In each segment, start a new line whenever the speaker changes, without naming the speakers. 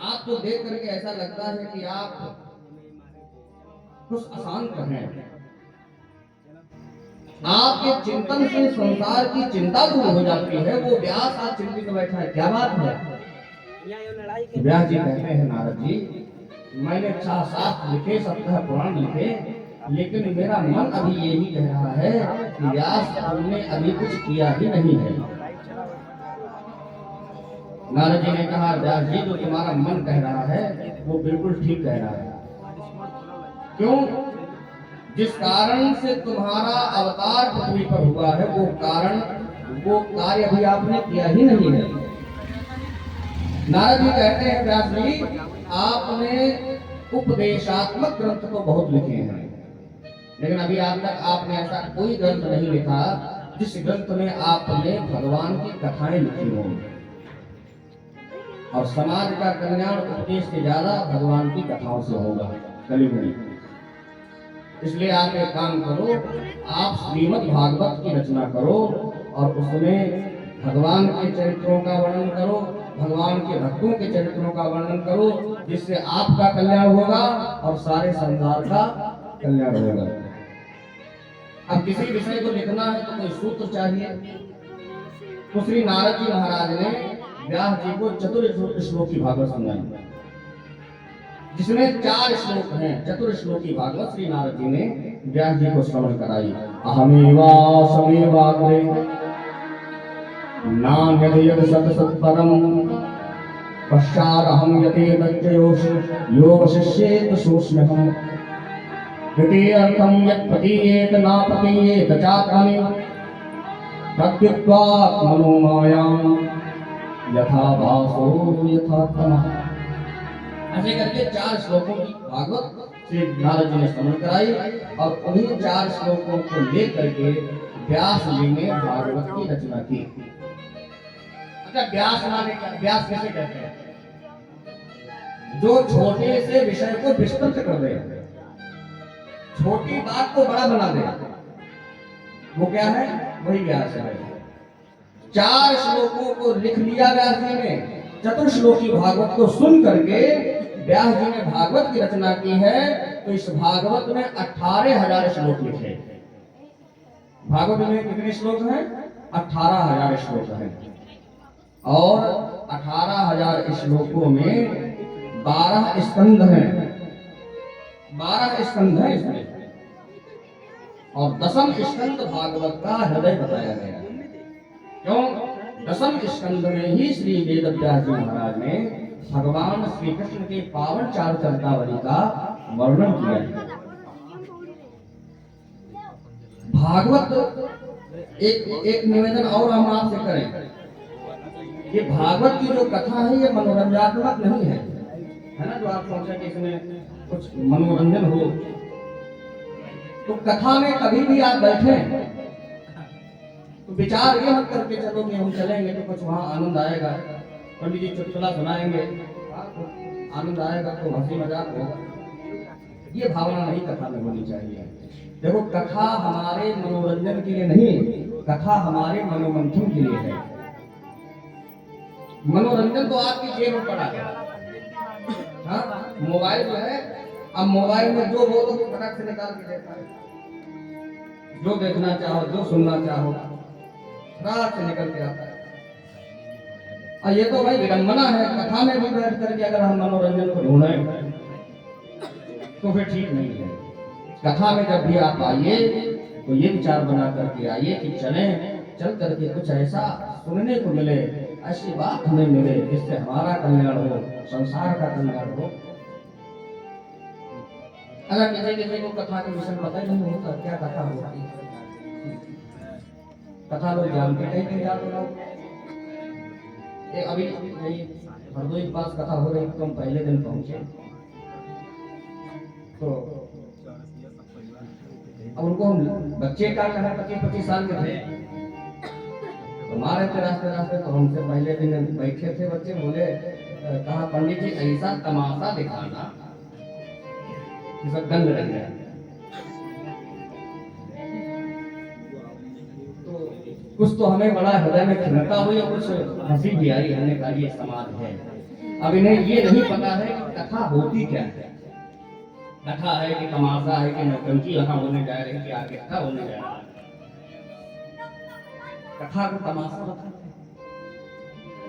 आपको देख करके ऐसा लगता है कि आप कुछ अशांत हैं। आपके चिंतन से संसार की चिंता दूर हो जाती है। वो व्यास आज चिंतित बैठा है, क्या बात है? व्यास जी कहते हैं, नारद जी, मैंने 6 शास्त्र लिखे, 7 पुराण लिखे, लेकिन मेरा मन अभी यही कह रहा है कि व्यास तुमने अभी कुछ किया ही नहीं है। नारद जी ने कहा, व्यास जी, जो तुम्हारा मन कह रहा है वो बिल्कुल ठीक कह रहा है। क्यों? जिस कारण से तुम्हारा अवतार पृथ्वी पर हुआ है वो कार्य अभी आपने किया ही नहीं है। नारद जी कहते हैं, व्यास जी, आपने उपदेशात्मक ग्रंथ तो बहुत लिखे हैं, लेकिन अभी आज तक आपने ऐसा कोई ग्रंथ नहीं लिखा जिस ग्रंथ में आपने भगवान की कथाएं लिखी हो। और समाज का कल्याण उपदेश से ज्यादा भगवान की कथाओं से होगा कलयुग में। इसलिए आप एक काम करो, आप श्रीमद् भागवत की रचना करो और उसमें भगवान के चरित्रों का वर्णन करो, भगवान के भक्तों के चरित्रों का वर्णन करो, जिससे आपका कल्याण होगा और सारे संसार का कल्याण होगा। अब किसी विषय को लिखना है तो कोई सूत्र चाहिए। तो श्री नारद जी महाराज ने व्यास जी को चतुर्श्लोकी भागवत सुनाई, जिसमें 4 श्लोक हैं। चतुर्श्लोकी भागवत श्री नारद जी ने व्यास जी को श्रवण कराई। अहमेवासमेवाग्रे नान्यद् सत्सत्परम पश्चादहं यतेतच्चयोष यो वशिष्येत सूक्ष्महम् द्वितीयर्थं यत् प्रतीयेत नाप्रतीयेत चात्मनि प्रत्युत्वात् मनोमायां यथा भासो यथा तमः। ऐसे करके 4 श्लोकों की भागवत श्री नारद जी ने श्रवण कराई और उन्हीं 4 श्लोकों को लेकर के व्यास जी ने भागवत की रचना की। अच्छा, व्यास माने क्या? व्यास कैसे कहते हैं? जो छोटे से विषय को विस्तृत कर दे, छोटी बात को बड़ा बना दे, वो क्या है? वही व्यास है। 4 श्लोकों को लिख लिया व्यास जी ने। चतुर्श्लोकी भागवत को सुन करके व्यास जी ने भागवत की रचना की है। तो इस भागवत में 18,000 श्लोक लिखे। भागवत में कितने श्लोक हैं? 18,000 श्लोक हैं। और 18,000 श्लोकों में 12 स्कंध हैं। 12 स्कंध हैं इसमें। और 10वां स्कंद भागवत का हृदय बताया गया है। क्यों? 10वें स्कंद में ही श्री वेदव्यास जी महाराज ने भगवान श्री कृष्ण के पावन चारुचरितावली का वर्णन किया है। भागवत एक निवेदन और हम आपसे करें, ये भागवत की जो कथा है ये मनोरंजनात्मक नहीं है, है ना? जो आप सोचें कि इसमें कुछ मनोरंजन हो, तो कथा में कभी भी आप बैठे तो विचार ये मत करके चलो कि हम चलेंगे तो कुछ वहाँ आनंद आएगा, पंडित जी चुटकुला सुनाएंगे, आनंद आएगा तो हंसी मजाक होगा। ये भावना नहीं कथा में होनी चाहिए। देखो, कथा हमारे मनोरंजन के लिए नहीं, कथा हमारे मनोमंथन के लिए है। मनोरंजन तो आपकी जेब में पड़ा है। हाँ, मोबाइल जो है, अब मोबाइल में जो बोलो वो फटाक से निकाल के देता है। जो देखना चाहो, जो सुनना चाहो, रात से निकल के आता है। और ये तो भाई विडंबना है। कथा में भी बैठ करके अगर हम मनोरंजन को ढूंढें तो फिर ठीक नहीं है। कथा में जब भी आप आइए तो ये विचार बना करके आइए कि चल करके कुछ ऐसा सुनने को मिले, ऐसी बात हमें मिले जिससे हमारा कल्याण हो, संसार का कल्याण हो। अगर किसी को कथा के विषय में पता ही नहीं होता क्या कथा होती है, कथा लोग जानते नहीं जाते लोग। अभी हरदोई के पास कथा हो रही, तो हम पहले दिन पहुंचे तो अब उनको हम बच्चे का कहा 25-25 साल के थे, हमारे थे रास्ते तो हमसे पहले दिन बैठे थे बच्चे। बोले, कहा पंडित जी ऐसा तमाशा दिखाना कि सब गंद रह गया। कुछ तो हमें बड़ा हृदय में खिन्नता हुई और कुछ हंसी भी आई। हमने कहा ये समाज है। अब इन्हें ये नहीं पता है कि कथा होती क्या है। कथा है कि तमाशा है कि नौटंकी यहाँ होने जा रही है कि आगे कथा होने जा रहा है। कथा को तमाशा बताते हैं।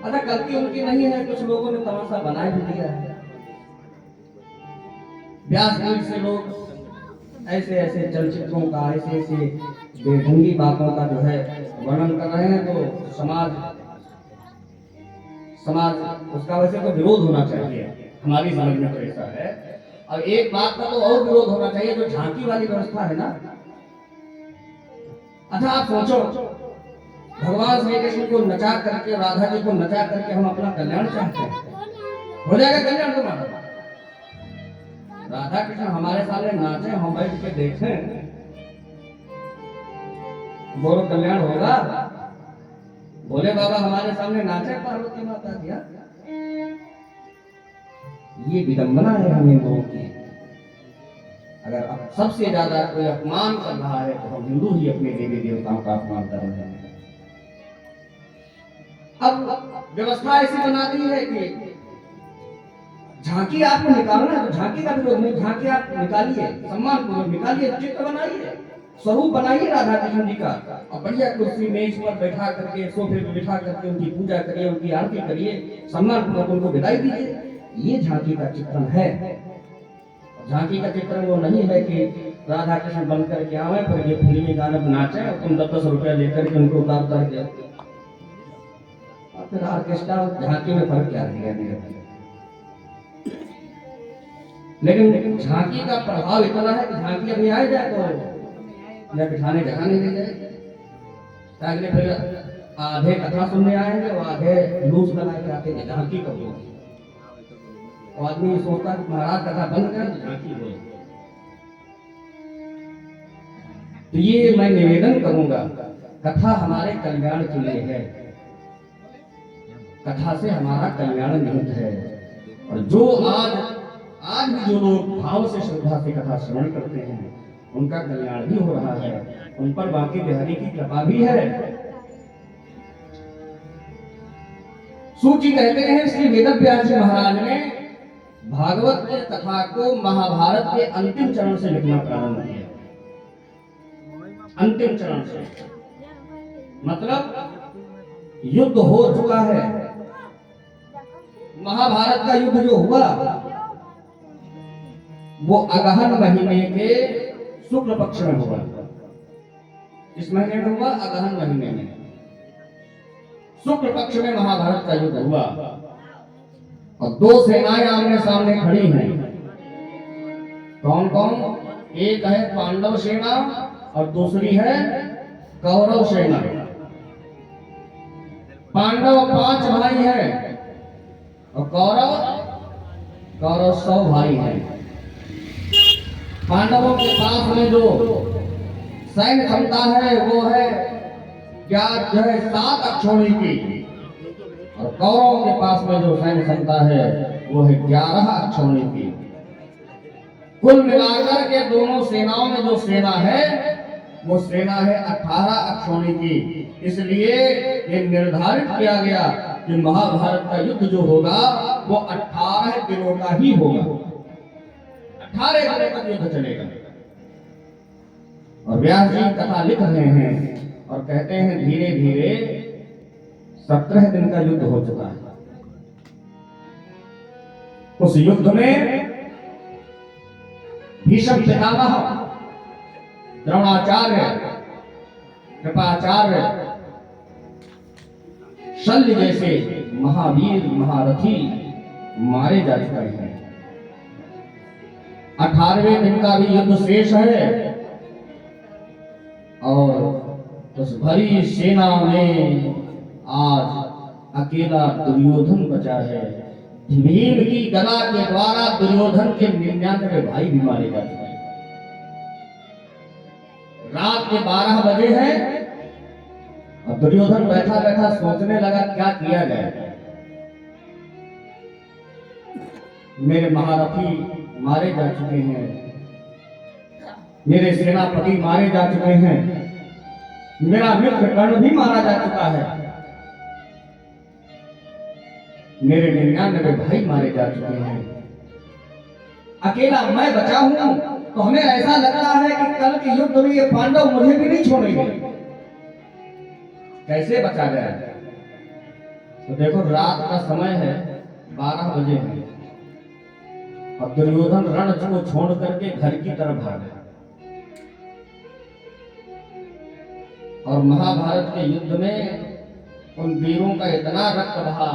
अच्छा, गलती उनकी नहीं है, कुछ लोगों ने तमाशा बना भी दिया है। व्यास से लोग ऐसे ऐसे चलचित्रों का, ऐसे ऐसे बेढंगी बातों का जो है वर्णन कर रहे हैं, तो समाज उसका वैसे तो विरोध होना चाहिए, हमारी समझ में तो ऐसा है। और एक बात का तो और विरोध होना चाहिए, जो झांकी वाली व्यवस्था है ना। अच्छा, आप सोचो, भगवान श्री कृष्ण को नचा करके, राधा जी को नचा करके हम अपना कल्याण चाहते हैं, हो जाएगा कल्याण तुम्हारा? राधा कृष्ण हमारे सामने नाचे, हम बैठ के देखें, बोलो कल्याण होगा? बोले बाबा हमारे सामने नाचे पार्वती माता दिया। ये विडंबना है हम हिंदुओं की। अगर अब सबसे ज्यादा कोई अपमान कर रहा है तो हम हिंदू ही अपने देवी देवताओं का अपमान कर रहे हैं। अब व्यवस्था ऐसी बना दी है कि झांकी आपको निकालना है तो झांकी का विरोध नहीं, झांकी आप निकालिए, सम्मान पूर्वक निकालिए, चित्र बनाइए, स्वरूप बनाइए राधा कृष्ण जी का, और बढ़िया कुर्सी मेज पर बैठा करके, सोफे पर बैठा करके उनकी पूजा करिए, उनकी आरती करिए, सम्मान पूर्वक उनको विदाई दीजिए। ये झांकी का चित्रण है। झांकी का चित्रण वो नहीं है कि राधा कृष्ण बन करके आवे, फिर ये फिल्मी गाने नाचे और तुम 10-10 रुपया लेकर के उनको उतार उतार के, और फिर ऑर्केस्ट्रा और झांकी में फर्क क्या है? लेकिन झांकी का प्रभाव इतना है कि झांकी अभी आ जाए तो या बिठाने जगह नहीं दे जाए, ताकि फिर आधे कथा सुनने आएंगे और आधे लूज लगा के आते हैं झांकी का बोल। और आदमी सोचता है महाराज कथा बंद कर, झांकी बोल। तो ये मैं निवेदन करूंगा, कथा हमारे कल्याण के लिए है, कथा से हमारा कल्याण निहित है। और जो आज भी जो लोग भाव से, श्रद्धा से कथा श्रवण करते हैं, उनका कल्याण भी हो रहा है, उन पर बाकी बिहारी की कृपा भी है। सूची कहते हैं श्री वेदव्यास जी महाराज ने भागवत की कथा को महाभारत के अंतिम चरण से लिखना प्रारंभ किया। अंतिम चरण से मतलब युद्ध हो चुका है, महाभारत का युद्ध जो हुआ वो अगहन महीने के शुक्ल पक्ष में हुआ। इस महीने में हुआ, अगहन महीने में शुक्ल पक्ष में महाभारत का युद्ध हुआ। और दो सेनाएं आमने सामने खड़ी हैं। कौन कौन? एक है पांडव सेना और दूसरी है कौरव सेना। पांडव 5 भाई हैं और कौरव 100 भाई हैं। पांडवों के पास में जो सैन्य क्षमता है वो है क्या जो है 7 अक्षौणी की, और कौरवों के पास में जो सैन्य क्षमता है वो है 11 अक्षौणी की। कुल मिलाकर के दोनों सेनाओं में जो सेना है वो सेना है 18 अक्षौणी की। इसलिए ये निर्धारित किया गया कि महाभारत का युद्ध जो होगा वो 18 दिनों का ही होगा, 18 दिनों तक युद्ध चलेगा। और व्यास जी कथा लिख रहे हैं और कहते हैं धीरे धीरे 17 दिन का युद्ध हो चुका है। उस युद्ध में भीष्म पितामह, द्रोणाचार्य, कृपाचार्य, शल्य जैसे महावीर महारथी मारे जा चुके हैं। 18वें दिन का भी युद्ध शेष है और उस भरी सेना में आज अकेला दुर्योधन बचा है। भीम की गदा के द्वारा दुर्योधन के 99 भाई भी मारे जा चुके हैं। रात के 12 बजे हैं और दुर्योधन बैठा बैठा सोचने लगा क्या किया जाए। मेरे महारथी मारे जा चुके हैं, मेरे सेनापति मारे जा चुके हैं, मेरा मित्र कर्ण भी मारा जा चुका है, मेरे 99 भाई मारे जा चुके हैं, अकेला मैं बचा हूं। तो हमें ऐसा लगता है कि कल के युद्ध में ये पांडव मुझे भी नहीं छोड़ेंगे। कैसे बचा गया? तो देखो रात का समय है, 12 बजे है, और दुर्योधन रण को छोड़ करके घर की तरफ भाग गया। और महाभारत के युद्ध में उन वीरों का इतना रक्त बहा,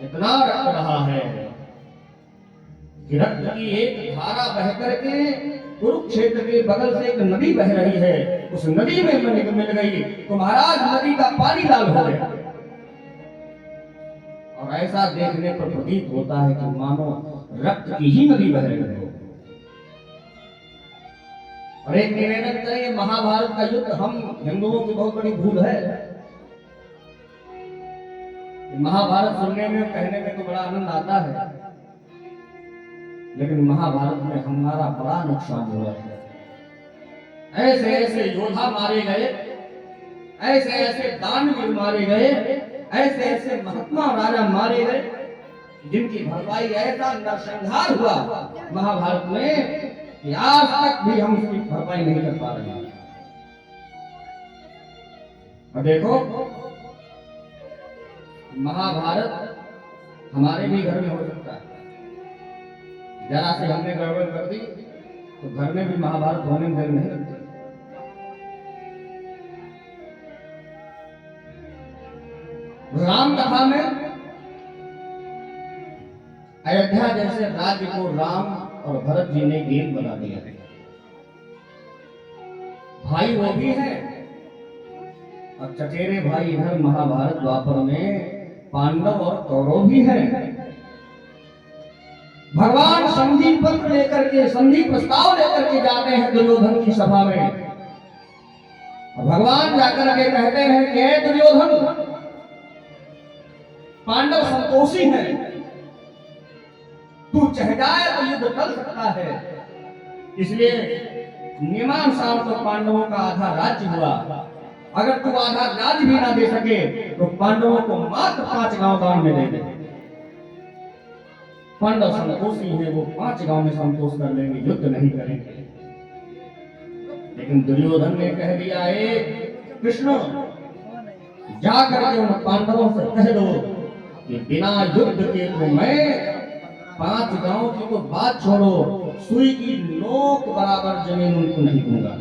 इतना रक्त बहा है कि रक्त की एक धारा बह करके कुरुक्षेत्र के बगल से एक नदी बह रही है, उस नदी में मिल गई तो महाराज नदी का पानी लाल हो गया। और ऐसा देखने पर प्रतीत होता है कि मानो रक्त की ही नदी बह रही हो। और एक निवेदन करें, महाभारत का युद्ध हम हिंदुओं की बहुत बड़ी भूल है। महाभारत सुनने में कहने में तो बड़ा आनंद आता है, लेकिन महाभारत में हमारा बड़ा नुकसान हुआ है। ऐसे ऐसे योद्धा मारे गए, ऐसे ऐसे दानवीर मारे गए, ऐसे ऐसे महात्मा राजा मारे गए, जिनकी भरपाई ऐसा नरसंहार हुआ महाभारत में कि आज तक भी हम उसकी भरपाई नहीं कर पा रहे हैं। और देखो महाभारत हमारे भी घर में हो सकता है, जरा से हमने गड़बड़ कर दी तो घर में भी महाभारत होने में देर नहीं लगती। राम कथा में अयोध्या जैसे राज्य को राम और भरत जी ने गेंद बना दिया है। भाई वो भी है और चचेरे भाई इधर महाभारत द्वापर में पांडव और कौरव भी है। भगवान संधि पत्र लेकर के, संधि प्रस्ताव लेकर के जाते हैं दुर्योधन की सभा में। भगवान जाकर के कहते हैं कि दुर्योधन, पांडव संतोषी है, तू चाह जाए तो युद्ध टल सकता है। इसलिए नियमानुसार तो पांडवों का आधा राज्य हुआ, अगर तू आधा राज्य भी ना दे सके तो पांडवों को मात्र 5 गांव दान में दे दे। पांडव संतोषी है, वो 5 गांव में संतोष कर लेंगे, युद्ध नहीं करेंगे। लेकिन दुर्योधन ने कह दिया, कृष्ण जाकर के उन पांडवों से कह दो कि बिना युद्ध के तो मैं 5 गांव की तो बात छोड़ो, सुई की नोक बराबर जमीन उनको नहीं दूंगा।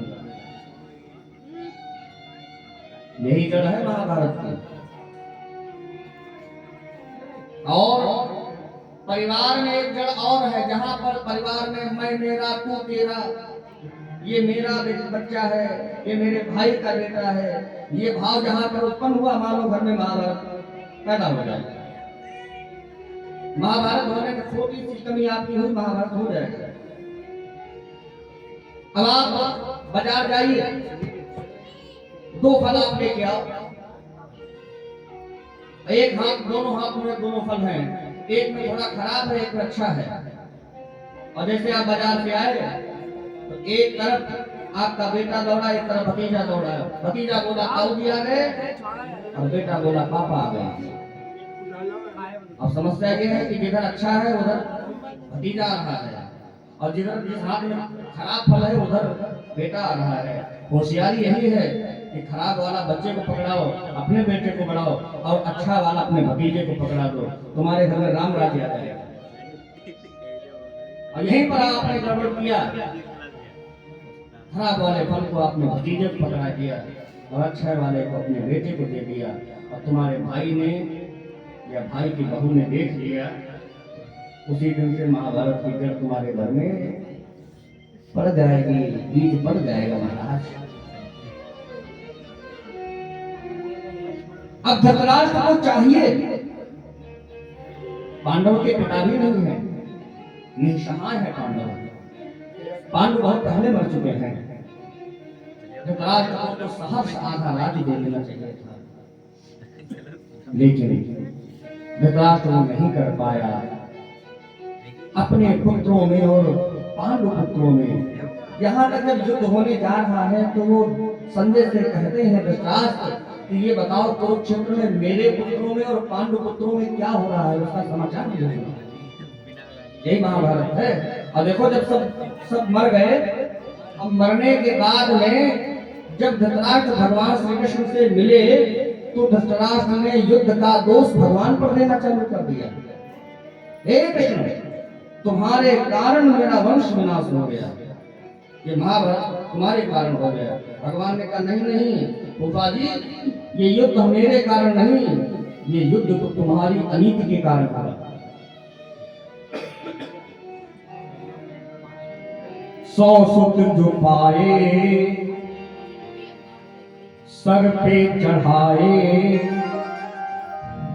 यही जड़ है महाभारत की। और परिवार में एक जड़ और है, जहां पर परिवार में मैं मेरा तू तेरा, ये मेरा बच्चा है, ये मेरे भाई का बेटा है, ये भाव जहां पर उत्पन्न हुआ, मानो घर में महाभारत पैदा हो जाए। महाभारत होने में छोटी सी कमी आपकी हुई, महाभारत हो जाएगा। अब आप बाजार जाइए, 2 फल आप लेके आओ, एक हाथ, दोनों हाथ में दोनों फल हैं, एक में थोड़ा खराब है, एक में अच्छा है। और जैसे आप बाजार से आए तो एक तरफ आपका बेटा दौड़ा, एक तरफ भतीजा दौड़ा। भतीजा बोला ताऊ जी आ गए और बेटा बोला पापा आ गए। अब समस्या ये है कि जिधर अच्छा है उधर भतीजा आ रहा है, और जिधर जिस हाथ में खराब फल है उधर बेटा आ रहा है। होशियारी यही है कि खराब वाला बच्चे को पकड़ाओ, अपने बेटे को बढ़ाओ, और अच्छा वाला अपने भतीजे को पकड़ा दो, तुम्हारे घर में राम राज्य आ जाएगा। और यहीं पर आपने गड़बड़ किया, खराब वाले फल को आपने भतीजे को पकड़ा दिया और अच्छे वाले को अपने बेटे को दे दिया, और तुम्हारे भाई ने या भाई की बहू ने देख लिया। उसी दिन से महाभारत की जड़ तुम्हारे घर में पड़ जाएगी, बीज पड़ जाएगा महाराज। अब धृतराष्ट्र को चाहिए, पांडव के पिता भी नहीं है, निसहाय है पांडव। पांडव बहुत पहले मर चुके हैं। धृतराष्ट्र को तो सहर्ष आधा राज्य दे देना चाहिए था, लेकिन धृतराष्ट्र नहीं कर पाया। अपने पुत्रों में और पांडव पुत्रों में यहाँ तक जब युद्ध होने जा रहा है तो वो संजय से कहते हैं धृतराष्ट्र कि ये बताओ कुरुक्षेत्र में मेरे पुत्रों में और पांडु पुत्रों में क्या हो रहा है, उसका समाचार मुझे सुनाओ। यही महाभारत है। और देखो जब सब मर गए, अब मरने के बाद में जब धृतराष्ट्र भगवान श्री कृष्ण से मिले तो धृतराष्ट्र ने युद्ध का दोष भगवान पर देना चालू कर दिया। हे कृष्ण, तुम्हारे कारण मेरा वंश विनाश हो गया, ये महाभारत तुम्हारे कारण हो गया। भगवान ने कहा नहीं नहीं फूफा जी, ये युद्ध मेरे कारण नहीं, ये युद्ध तो तुम्हारी अनीति के कारण हुआ। सौ सुत जो पाए सर पे चढ़ाए,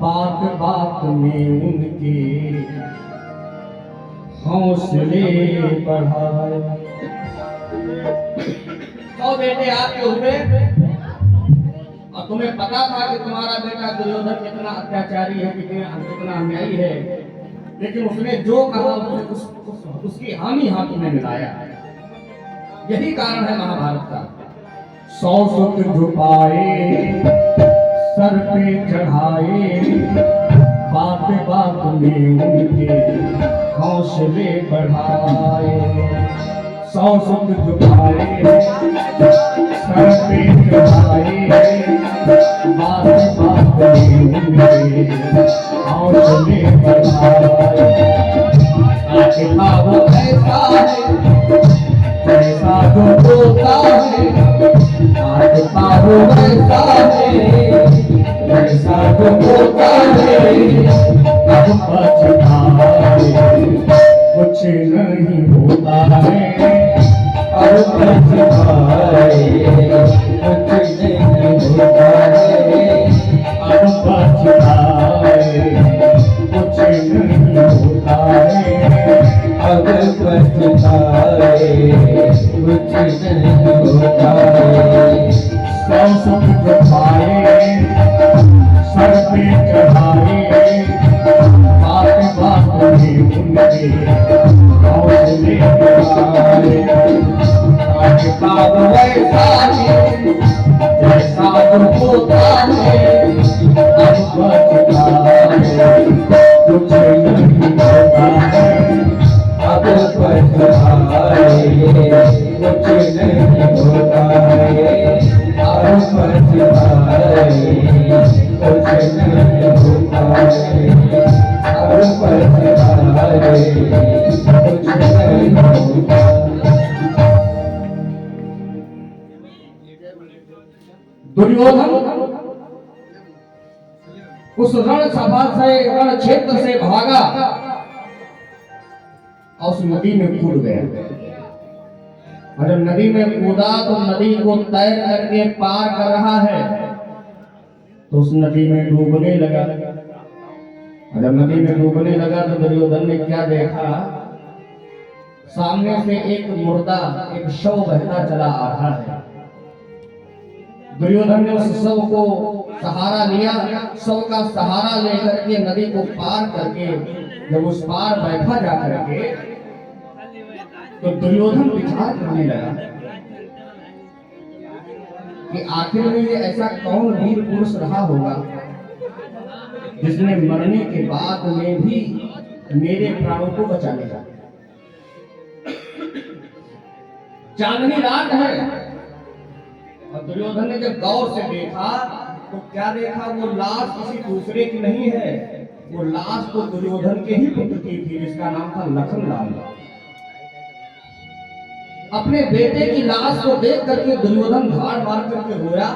बात बात में उनके हौसले बढ़ाए। 100 बेटे आपके हुए और तुम्हें पता था कि तुम्हारा बेटा दुर्योधन कितना अत्याचारी है, कितना अन्यायी है, लेकिन उसने जो कहा उसकी हामी हाथ में मिलाया। यही कारण है महाभारत का। 100 सुत झुकाए सर पे चढ़ाए, बात बात में उनके हौसले बढ़ाए। 100 सुत झुकाए सर पे चढ़ाए, बात बात में उनके हौसले बढ़ाए। आखिरकार वो ऐसा है जैसा जो होता है, आज पारो वैसा है जैसा जो होता है। अब पछताए कुछ नहीं होता है, अब पछताए कुछ नहीं होता है। अब पछताए कुछ नहीं होता है, अब पछताए कुछ नहीं होता है। 100 सुत झुकाए सर पे चढ़ाए, बात बात में उनके हौसले बढ़ाए। आज पाप वैसा है जैसा जो होता है, अब पछताए कुछ नहीं होता है। अब पछताए कुछ नहीं होता है, अब पछताए कुछ नहीं होता है, अब पछताए कुछ नहीं होता। दुर्योधन उस रण सभा से, रण क्षेत्र से भागा और उस नदी में कूद गया। और जब नदी में कूदा तो नदी को तैर करके पार कर रहा है तो उस नदी में डूबने लगा। और जब नदी में डूबने लगा तो दुर्योधन ने क्या देखा, सामने से एक मुर्दा, एक शव बहता चला आ रहा है। दुर्योधन ने उस शव को सहारा लिया, शव का सहारा लेकर के नदी को पार करके जब उस पार बैठा जा करके तो दुर्योधन विचार करने लगा कि आखिर में ये ऐसा कौन वीर पुरुष रहा होगा जिसने मरने के बाद में भी मेरे प्राणों को बचा लिया। चांदनी रात है और दुर्योधन ने जब गौर से देखा तो क्या देखा, वो लाश किसी दूसरे की नहीं है, वो लाश तो दुर्योधन के ही पुत्र की थी जिसका नाम था लखनलाल। अपने बेटे की लाश को देख करके दुर्योधन धाड़ मार करके रोया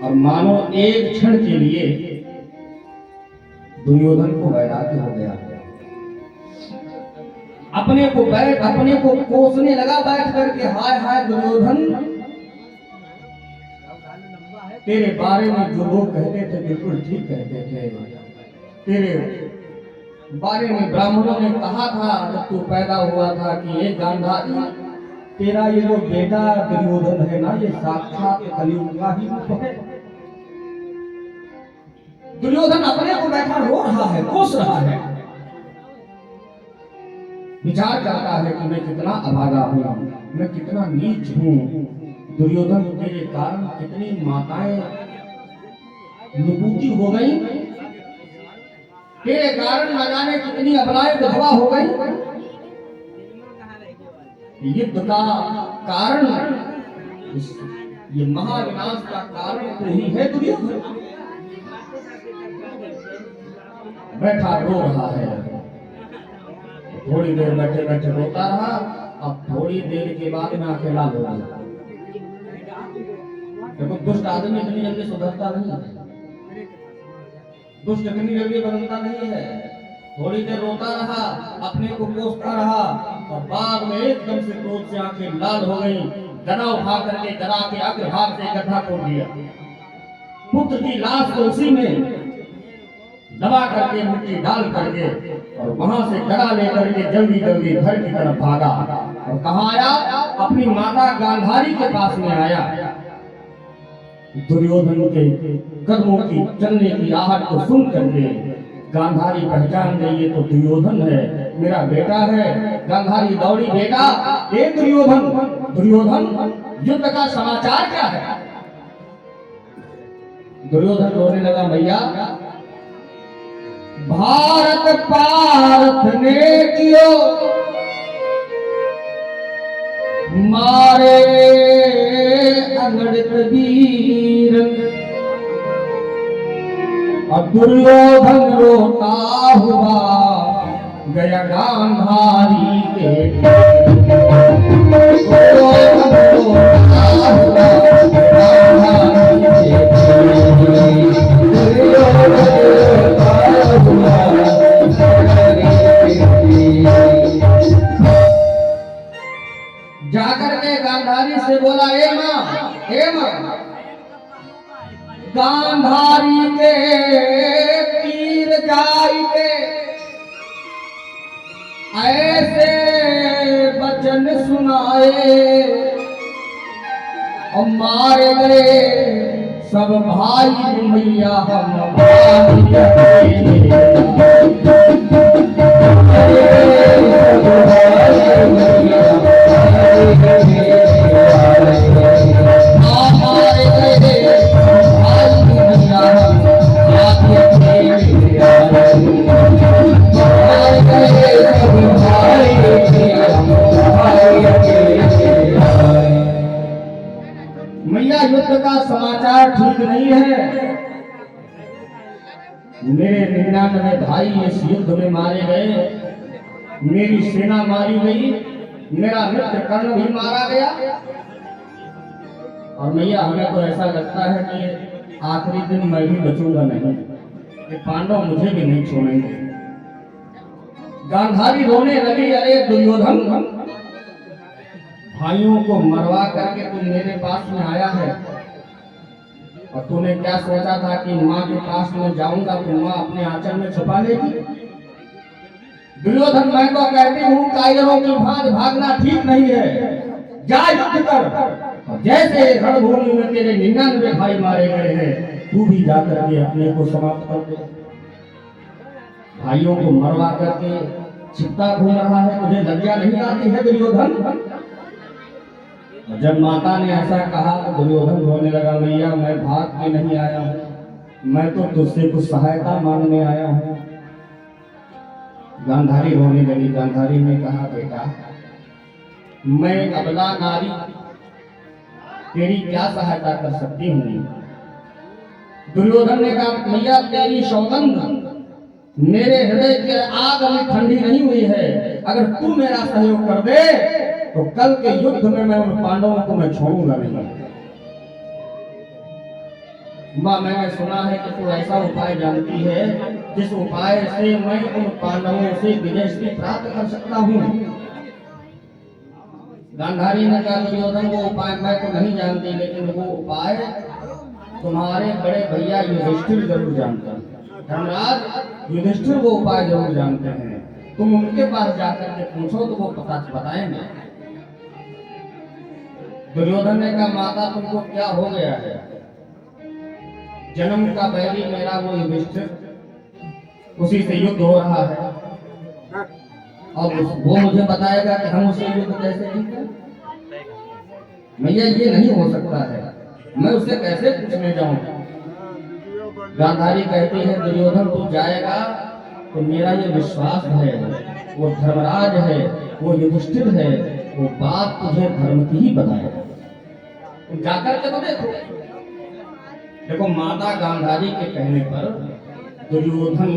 और मानो एक क्षण के लिए दुर्योधन को वैराग्य हो गया। अपने को कोसने लगा बैठ करके, हाय हाय दुर्योधन, तेरे बारे में जो लोग कहते थे बिल्कुल ठीक कहते थे। तेरे बारे में ब्राह्मणों ने कहा था जब तू पैदा हुआ था कि ये गांधारी, तेरा ये जो बेटा दुर्योधन है ना, ये साक्षात कलियुग का ही रूप है। दुर्योधन अपने को बैठा रो रहा है, कोस रहा है, विचार करता है कि मैं कितना अभागा हूं, मैं कितना नीच हूं। दुर्योधन के कारण कितनी माताएं नुपूती हो गई, तेरे कारण न जाने कितनी अबलाएं विधवा हो गई। युद्ध का कारण, ये महाविनाश का कारण तो ही है दुर्योधन। बैठा रो रहा है, थोड़ी देर बैठे बैठे रोता रहा, अब थोड़ी देर के बाद में अकेला हो गया। देखो दुष्ट आदमी इतनी जल्दी सुधरता नहीं है, दुष्ट इतनी जल्दी बदलता नहीं है। थोड़ी देर रोता रहा, अपने को कोसता रहा, और बाद में एकदम से क्रोध से आंखें लाल हो गई, गदा उठा करके गदा के अग्रभाग से गड्ढा खोद दिया, पुत्र की लाश को उसी में दबा करके मिट्टी डाल करके और वहां से गदा लेकर के जल्दी जल्दी घर की तरफ भागा। और कहाँ आया? अपनी माता गांधारी के पास में आया। दुर्योधन के कदमों की चलने की आहट को सुन करके गांधारी पहचान गई, ये तो दुर्योधन है, मेरा बेटा है। गांधारी दौड़ी, बेटा ये दुर्योधन, दुर्योधन युद्ध का समाचार क्या है? दुर्योधन रोने लगा, भैया भारत पार्थ ने कियो मारे अंगड़ित वीर, और दुर्योधन रोता हुआ गया गांधारी के, दुर्योधन रोता हुआ गांधारी के, जाकर के गांधारी से बोला, ए मां, गांधारी के तीर जाई के ऐसे वचन सुनाए, और मारे गए सब भाई भैया हम मैया, युद्ध का समाचार ठीक नहीं है। मेरे 99 भाई इस युद्ध में मारे गए, मेरी सेना मारी गई, मेरा मित्र कर्ण भी मारा गया, और मैया हमें तो ऐसा लगता है कि आखिरी दिन मैं भी बचूंगा नहीं, कि पांडव मुझे भी नहीं छोड़ेंगे। गांधारी रोने लगी, अरे दुर्योधन, भाइयों को मरवा करके तू मेरे पास में आया है, और तूने क्या सोचा था कि माँ के पास में जाऊंगा तो माँ अपने आंचल में छुपा लेगी? दुर्योधन, मैं तो कहती हूँ कायरों की भांति भागना ठीक नहीं है, जा युद्ध कर। जैसे रणभूमि में तेरे 99 भाई मारे गए हैं, तू भी जाकर के अपने को समाप्त कर दे। भाइयों को मरवा करके छिपता घूम रहा है, तुझे लज्जा नहीं आती है दुर्योधन? जब माता ने ऐसा कहा तो दुर्योधन रोने लगा, भैया मैं भाग के नहीं आया हूँ, मैं तो तुझसे कुछ सहायता मांगने आया हूँ। गांधारी रोने लगी। गांधारी ने कहा, बेटा मैं अबला नारी तेरी क्या सहायता कर सकती हूँ? दुर्योधन ने कहा, भैया तेरी सौगंध मेरे हृदय के आग में ठंडी नहीं हुई है, अगर तू मेरा सहयोग कर दे तो कल के युद्ध में मैं उन पांडवों को मैं छोड़ूंगा नहीं। मां, मैंने सुना है कि तू ऐसा उपाय जानती है जिस उपाय से मैं उन पांडवों से विजय श्री प्राप्त कर सकता हूँ। गांधारी ने कहा, दुर्योधन वो उपाय मैं तो नहीं जानती, लेकिन वो उपाय तुम्हारे बड़े भैया युधिष्ठिर जरूर जानते हैं। धर्मराज युधिष्ठिर वो उपाय जरूर जानते हैं, तुम उनके पास जाकर के पूछो तो वो बताएंगे। दुर्योधन ने कहा, माता तुमको क्या हो गया है? जन्म का बैरी मेरा वो युधिष्ठिर, उसी से युद्ध हो रहा है, और वो मुझे बताएगा कि हम उसे युद्ध कैसे जीते। मैया ये नहीं हो सकता है, मैं उससे कैसे पूछने जाऊं। गांधारी कहती है दुर्योधन तू जाएगा तो मेरा ये विश्वास है, वो धर्मराज है, वो युधिष्ठिर है, वो बात तुझे धर्म की ही बताएगा। तुम जाकर के तो देखो। देखो माता गांधारी के कहने पर दुर्योधन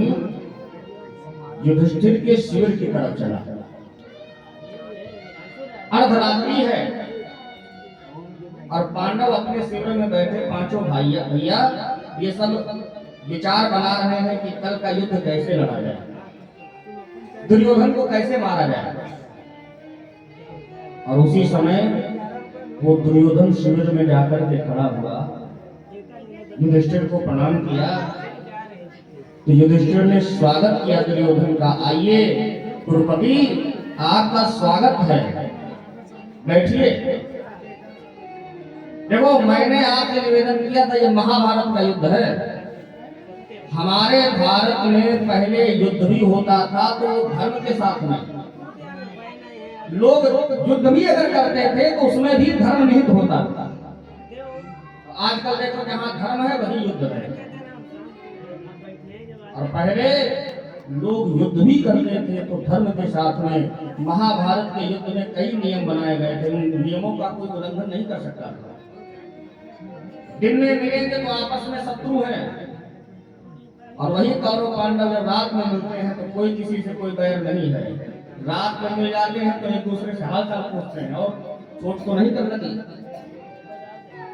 युधिष्ठिर के शिविर की तरफ चला। अर्धरात्रि है और पांडव अपने शिविर में बैठे पांचों भैया ये सब विचार बना रहे हैं कि कल का युद्ध कैसे लड़ा जाए, दुर्योधन को कैसे मारा जाए। और उसी समय वो दुर्योधन शिविर में जाकर के खड़ा हुआ, युधिष्ठिर को प्रणाम किया। तो युधिष्ठिर ने स्वागत किया दुर्योधन का, आइए कुरुपति आपका स्वागत है, बैठिए। देखो मैंने आपसे निवेदन किया था, ये महाभारत का युद्ध है। हमारे भारत में पहले युद्ध भी होता था तो धर्म के साथ में, लोग युद्ध भी अगर करते थे तो उसमें भी धर्म निहित होता था। आजकल देखो जहां धर्म है वही युद्ध है। और पहले लोग युद्ध भी करते थे तो धर्म के साथ में। महाभारत के युद्ध में कई नियम बनाए गए थे, उन नियमों का कोई उल्लंघन नहीं कर सकता था। दिन में मिलेंगे तो आपस में शत्रु हैं, और वही कौरव पांडव जब रात में मिलते हैं तो कोई किसी से कोई बैर नहीं है। रात में मिल जाते हैं तो एक दूसरे से हाल चाल पूछते हैं और सोच को नहीं कर लगी।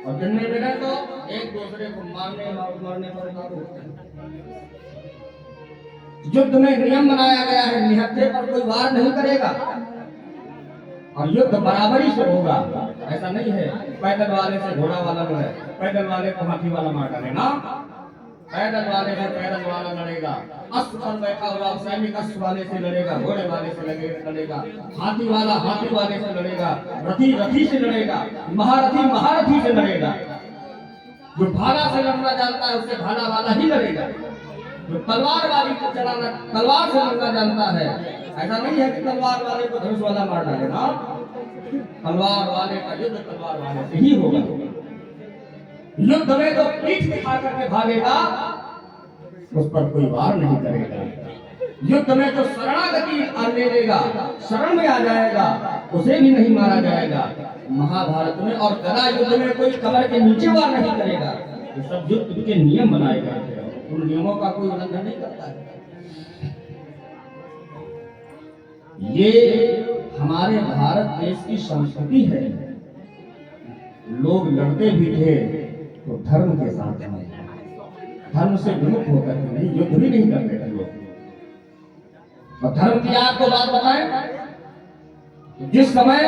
और दिन में मिले तो एक दूसरे को मारने और मरने पर उतार उठते हैं। युद्ध में नियम बनाया गया है, निहत्थे पर कोई वार नहीं करेगा और युद्ध बराबरी से होगा। ऐसा नहीं है पैदल वाले से घोड़ा वाला लड़े, पैदल वाले को हाथी वाला मार डालेगा, पैदल वाले से पैदल वाला लड़ेगा, अस्त्र पर बैठा हुआ सैनिक अस्त्र वाले से लड़ेगा, घोड़े वाले से लड़ेगा, हाथी वाला हाथी वाले से लड़ेगा, रथी रथी से लड़ेगा, महारथी महारथी से लड़ेगा। जो भाला से लड़ना जानता है उससे भाला वाला ही लड़ेगा। जो तलवार वाली को चलाना तलवार से लड़ना जानता है, ऐसा नहीं है कि तलवार वाले को धनुष वाला मार डालेगा। तलवार वाले का युद्ध तलवार वाले से ही होगा। युद्ध में तो पीठ दिखा करके भागेगा उस पर कोई वार नहीं करेगा। युद्ध में जो शरणागति ले लेगा, शरण में आ जाएगा, उसे भी नहीं मारा जाएगा। महाभारत में और गदा युद्ध में कोई कमर के नीचे वार नहीं करेगा। ये सब युद्ध के नियम बनाए गए थे, उन नियमों का कोई उल्लंघन नहीं करता है। ये हमारे भारत देश की संस्कृति है। लोग लड़ते भी थे तो धर्म के साथ में, धर्म से विमुख होकर के नहीं, युद्ध भी नहीं करते थे लोग। और धर्म की आपको बात बताएं, जिस समय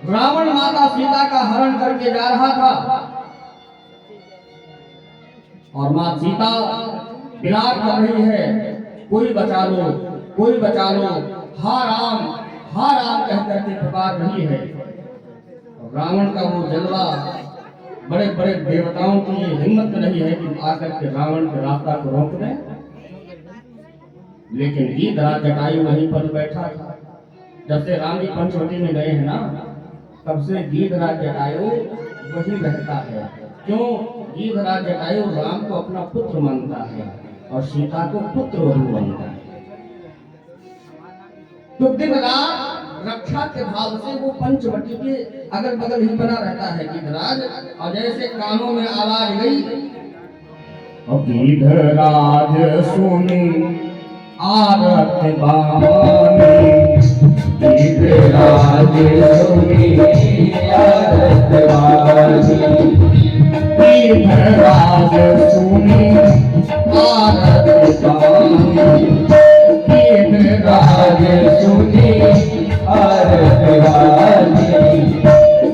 रावण माता सीता का हरण करके जा रहा था और मां सीता विलाप कर रही है, कोई बचा लो, कोई बचा लो, हा राम कह करके पुकार रही है। रावण का वो जलवा, बड़े बड़े देवताओं की ये हिम्मत नहीं है कि आकर के रावण के रास्ता को रोक दें। लेकिन गीधराज जटायु वहीं पर बैठा था। जब से राम जी पंचवटी में गए हैं ना, तब से गीधराज जटायु वही रहता है। क्यों? गीधराज जटायु राम को अपना पुत्र मानता है और सीता को पुत्र वधू मानता है। तो दिन रात रक्षा के भाव से वो पंचवटी के अगल बगल ही बना रहता है गीधराज। और जैसे कानों में आवाज गई, गीधराज सुनी आरत बानी, गीधराज सुनी आरत बानी, गीधराज सुनी आरत बानी, गीधराज सुनी आरत बानी,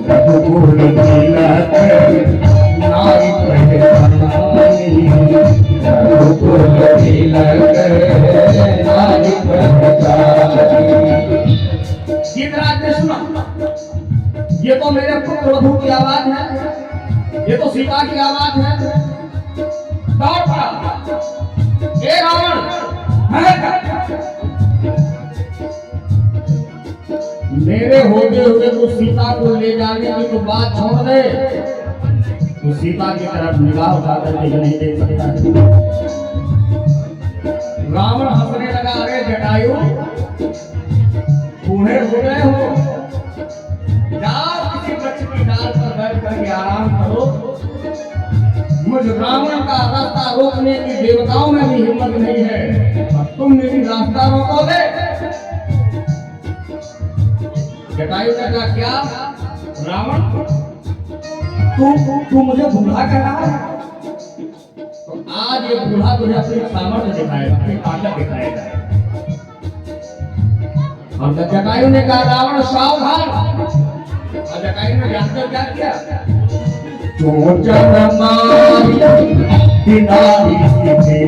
रघुकुल तिलक नारी पहचानी, रघुकुल तिलक नारी पहचानी। गीधराज ने सुना, ये तो मेरे पुत्र वधू की आवाज है, ये तो सीता की आवाज है। दौड़ पड़ा, ए रावण मेरे होते हुए तो सीता को ले जाने की तो बात छोड़ दे, तो सीता की तरफ निगाह उठा करके नहीं देख सकता। रावण हंसने लगा, अरे जटायु बूढ़े हो गए हो, जाओ किसी वृक्ष की डाल पर बैठ करके आराम करो। मुझ रावण का रास्ता रोकने की देवताओं में भी हिम्मत नहीं है, और तुम मेरी रास्ता रोकोगे? जटायु ने कहा, क्या रावण तू मुझे बूढ़ा कह रहा है? तो आज ये बूढ़ा तुझे अपनी सामर्थ्य दिखाएगा, अपनी ताकत दिखाएगा। और जटायु ने कहा, रावण सावधान। और जटायु ने जानकर क्या किया? चोचन मारी किनारी सीधे,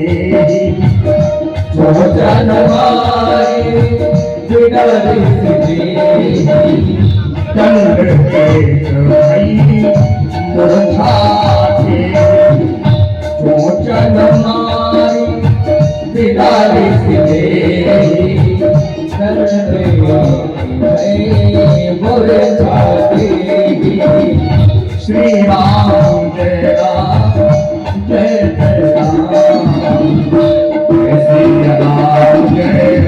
चोचन मारी किनारी सीधे, दंड एक भई मुरझाते, चोचन मारी किनारी सीधे, दंड एक भई मुरझाते। श्री राम जय राम जय जय राम, श्री राम जय जय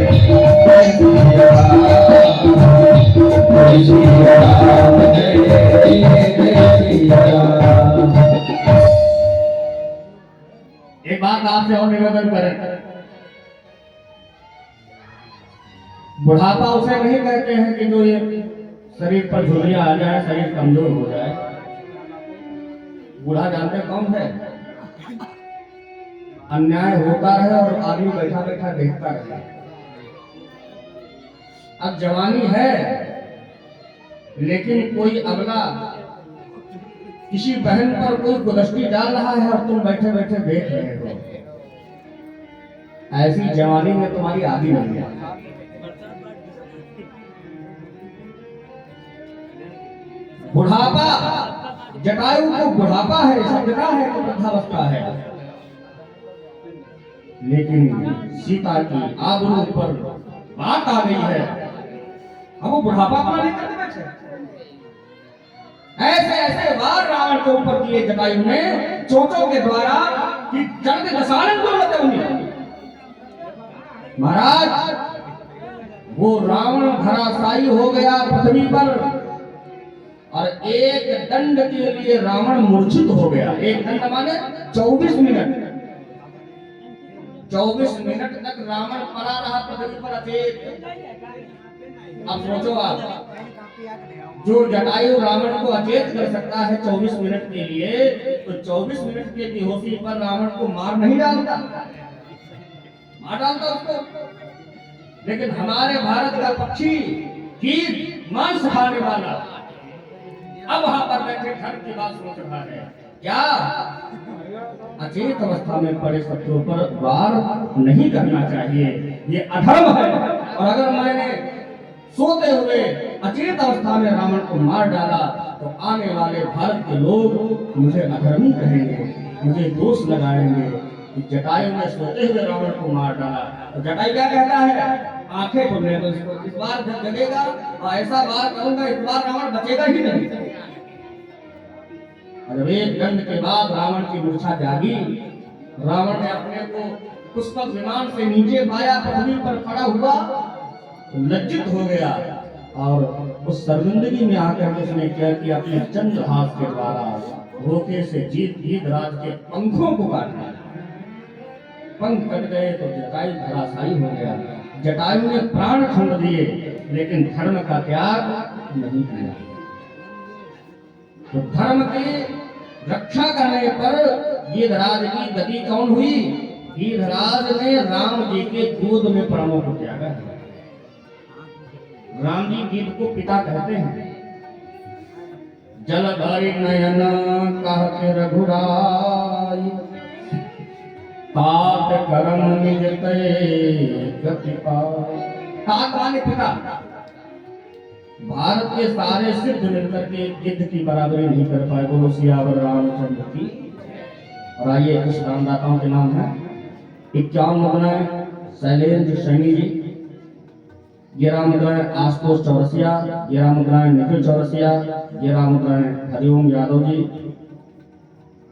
श्री राम जय जय राम। एक बात आपसे और निवेदन करें, बुढ़ापा उसे नहीं कहते हैं कि जो ये शरीर पर झुर्रियां आ जाए, शरीर कमजोर हो जाए। बूढ़ा जानते कौन है? अन्याय होता रहे और आदमी बैठा बैठा देखता रहे। अब जवानी है, लेकिन कोई अगला किसी बहन पर कोई कुदृष्टि डाल रहा है और तुम बैठे बैठे देख रहे हो। ऐसी जवानी में तुम्हारी आदि नहीं है। बुढ़ापा, जटायु को बुढ़ापा है, समझना है तो वृद्धावस्था है, लेकिन सीता की आबरू पर बात आ गई है, अब वो बुढ़ापा अपना नहीं करते बैठे। ऐसे ऐसे वार रावण के ऊपर किए जटायु ने चोटों के द्वारा कि जल्द दसानन को लगे उन्हें। महाराज, वो रावण धराशायी हो गया पृथ्वी पर, और एक दंड के लिए रावण मूर्छित हो गया। एक दंड माने 24 मिनट, 24 मिनट तक रावण पड़ा रहा पृथ्वी पर अचेत। अब सोचो आप, जो जटायु रावण को अचेत कर सकता है 24 मिनट के लिए, तो 24 मिनट के बेहोशी पर रावण को मार नहीं डालता, मार डालता उसको। लेकिन हमारे भारत का पक्षी कीट मांस खाने वाला अब वहां पर बैठे धर्म की बात सोच रहा है। क्या अचेत अवस्था में पड़े शत्रु पर वार नहीं करना चाहिए, ये अधर्म है। और अगर मैंने सोते हुए अचेत अवस्था में रावण को मार डाला, तो आने वाले भारत के लोग मुझे अधर्मी कहेंगे, मुझे दोष लगाएंगे कि जटायु ने सोते हुए रावण को मार डाला। तो जटायु क्या कहता है? आंखें खुलने दो इसको, इस बार जगेगा और ऐसा वार करूंगा, इस बार रावण बचेगा ही नहीं। और एक दंड के बाद रावण की मूर्छा जागी। रावण ने अपने को पुष्पक विमान से नीचे पाया, पृथ्वी पर खड़ा हुआ, लज्जित हो गया, और उस शर्मिंदगी में आकर उसने क्या किया? अपने चंद्रहास के द्वारा रोके से गीधराज के पंखों को काटा। पंख कट गए तो जटायु धराशायी हो गया। जटायु ने प्राण खंड दिए, लेकिन धर्म का त्याग नहीं किया। तो धर्म की रक्षा करने पर गीधराज की गति कौन हुई? गीधराज ने राम जी के गोद में प्राणों को त्यागा। राम जी गीत को पिता कहते हैं। जलधारी नयन कहते रघुराई, तात करम निज तय गति पाई। तात माने पिता। भारत के सारे सिद्ध मिलकर के गिद्ध की बराबरी नहीं कर पाए। बोलो सियावर रामचंद्र की। और आइए कुछ दानदाताओं के नाम है। 51 बनाए शैलेंद्र सैनी जी, 11 मुद्राएं आशुतोष चौरसिया, 11 मुद्राएं निखिल चौरसिया, 11 मुद्राएं हरिओम यादव जी,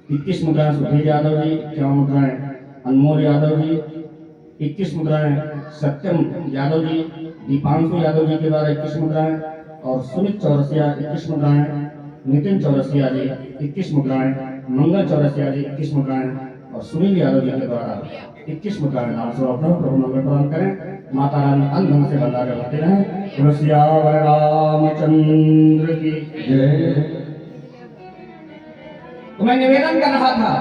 21 मुद्राएं सुधीर यादव जी, 54 मुद्राएं अनमोल यादव जी, 21 मुद्राएं सत्यम यादव जी, दीपांशु यादव जी के द्वारा 21 मुद्राएं और सुमित चौरसिया 21 मुद्राएं, नितिन चौरसिया जी 21 मुद्राएं, मंगल चौरसिया जी 21 मुद्राएं और सुनील यादव जी के द्वारा 21 मुद्राएं नाम स्वरूप प्रभु मंगल प्रदान करें। माता रानी अंधन से बंधा करते रहें। तुलसियावर रामचंद्र की जय। तो मैं निवेदन कर रहा था,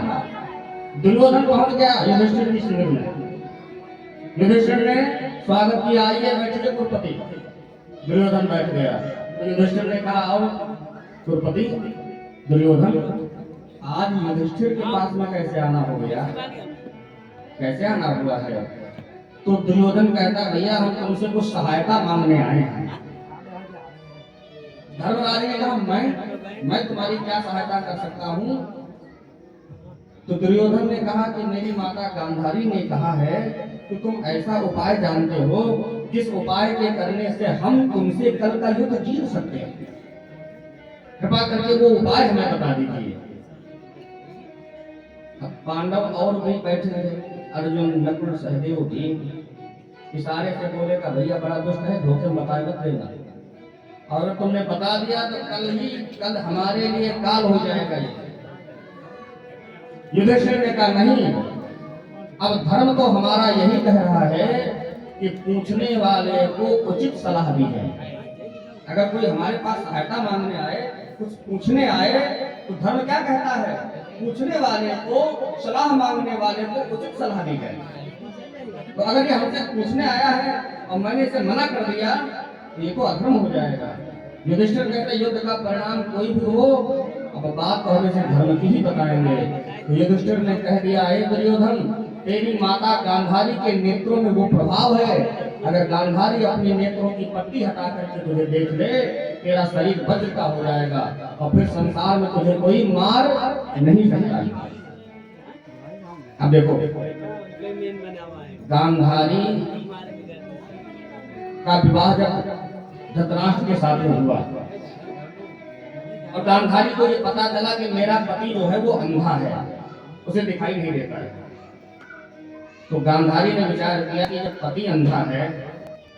दुर्योधन पहुंच गया युधिष्ठिर की शिविर में। युधिष्ठिर ने स्वागत किया, आइए बैठिए कुरपति। दुर्योधन बैठ गया तो युधिष्ठिर ने कहा, आओ कुरपति। दुर्योधन आज युधिष्ठिर के पास में कैसे आना हो गया, कैसे आना हुआ है? तो दुर्योधन कहता, भैया हम तुमसे कुछ सहायता मांगने आए हैं। धर्मराज ने कहा, मैं तुम्हारी क्या सहायता कर सकता हूँ? तो दुर्योधन ने कहा कि मेरी माता गांधारी ने कहा है कि तुम ऐसा उपाय जानते हो जिस उपाय के करने से हम तुमसे कल का युद्ध जीत सकते हैं। कृपा करके वो उपाय हमें बता दीजिए। अब पांडव और भी बैठे थे, अर्जुन नकुल सहदेव भी इशारे से बोले का भैया बड़ा दुष्ट है, धोखे बताए मत देना, और तुमने बता दिया तो कल हमारे लिए काल हो जाएगा। युधिष्ठिर ने कहा, नहीं, अब धर्म तो हमारा यही कह रहा है कि पूछने वाले को उचित सलाह दी जाए। अगर कोई हमारे पास सहायता मांगने आए, कुछ पूछने आए, तो धर्म क्या कहता है? पूछने वाले को, सलाह मांगने वाले को उचित सलाह दी जाए। तो अगर ये हमसे पूछने आया है और मैंने इसे मना कर दिया तो ये तो अधर्म हो जाएगा। युधिष्ठिर कहते, युद्ध का परिणाम कोई भी हो, अब बात तो हमें से धर्म की ही बताएंगे। तो युधिष्ठिर ने कह दिया, हे दुर्योधन, तेरी माता गांधारी के नेत्रों में वो प्रभाव है, अगर गांधारी अपने नेत्रों की पट्टी हटा करके तुझे देख ले, तेरा शरीर वज्र का हो जाएगा और फिर संसार में तुझे कोई मार नहीं सकता। अब देखो, गांधारी का विवाह जब धृतराष्ट्र के साथ में हुआ और गांधारी को ये पता चला कि मेरा पति जो है वो अंधा है, उसे दिखाई नहीं देता है, तो गांधारी ने विचार किया कि जब पति अंधा है,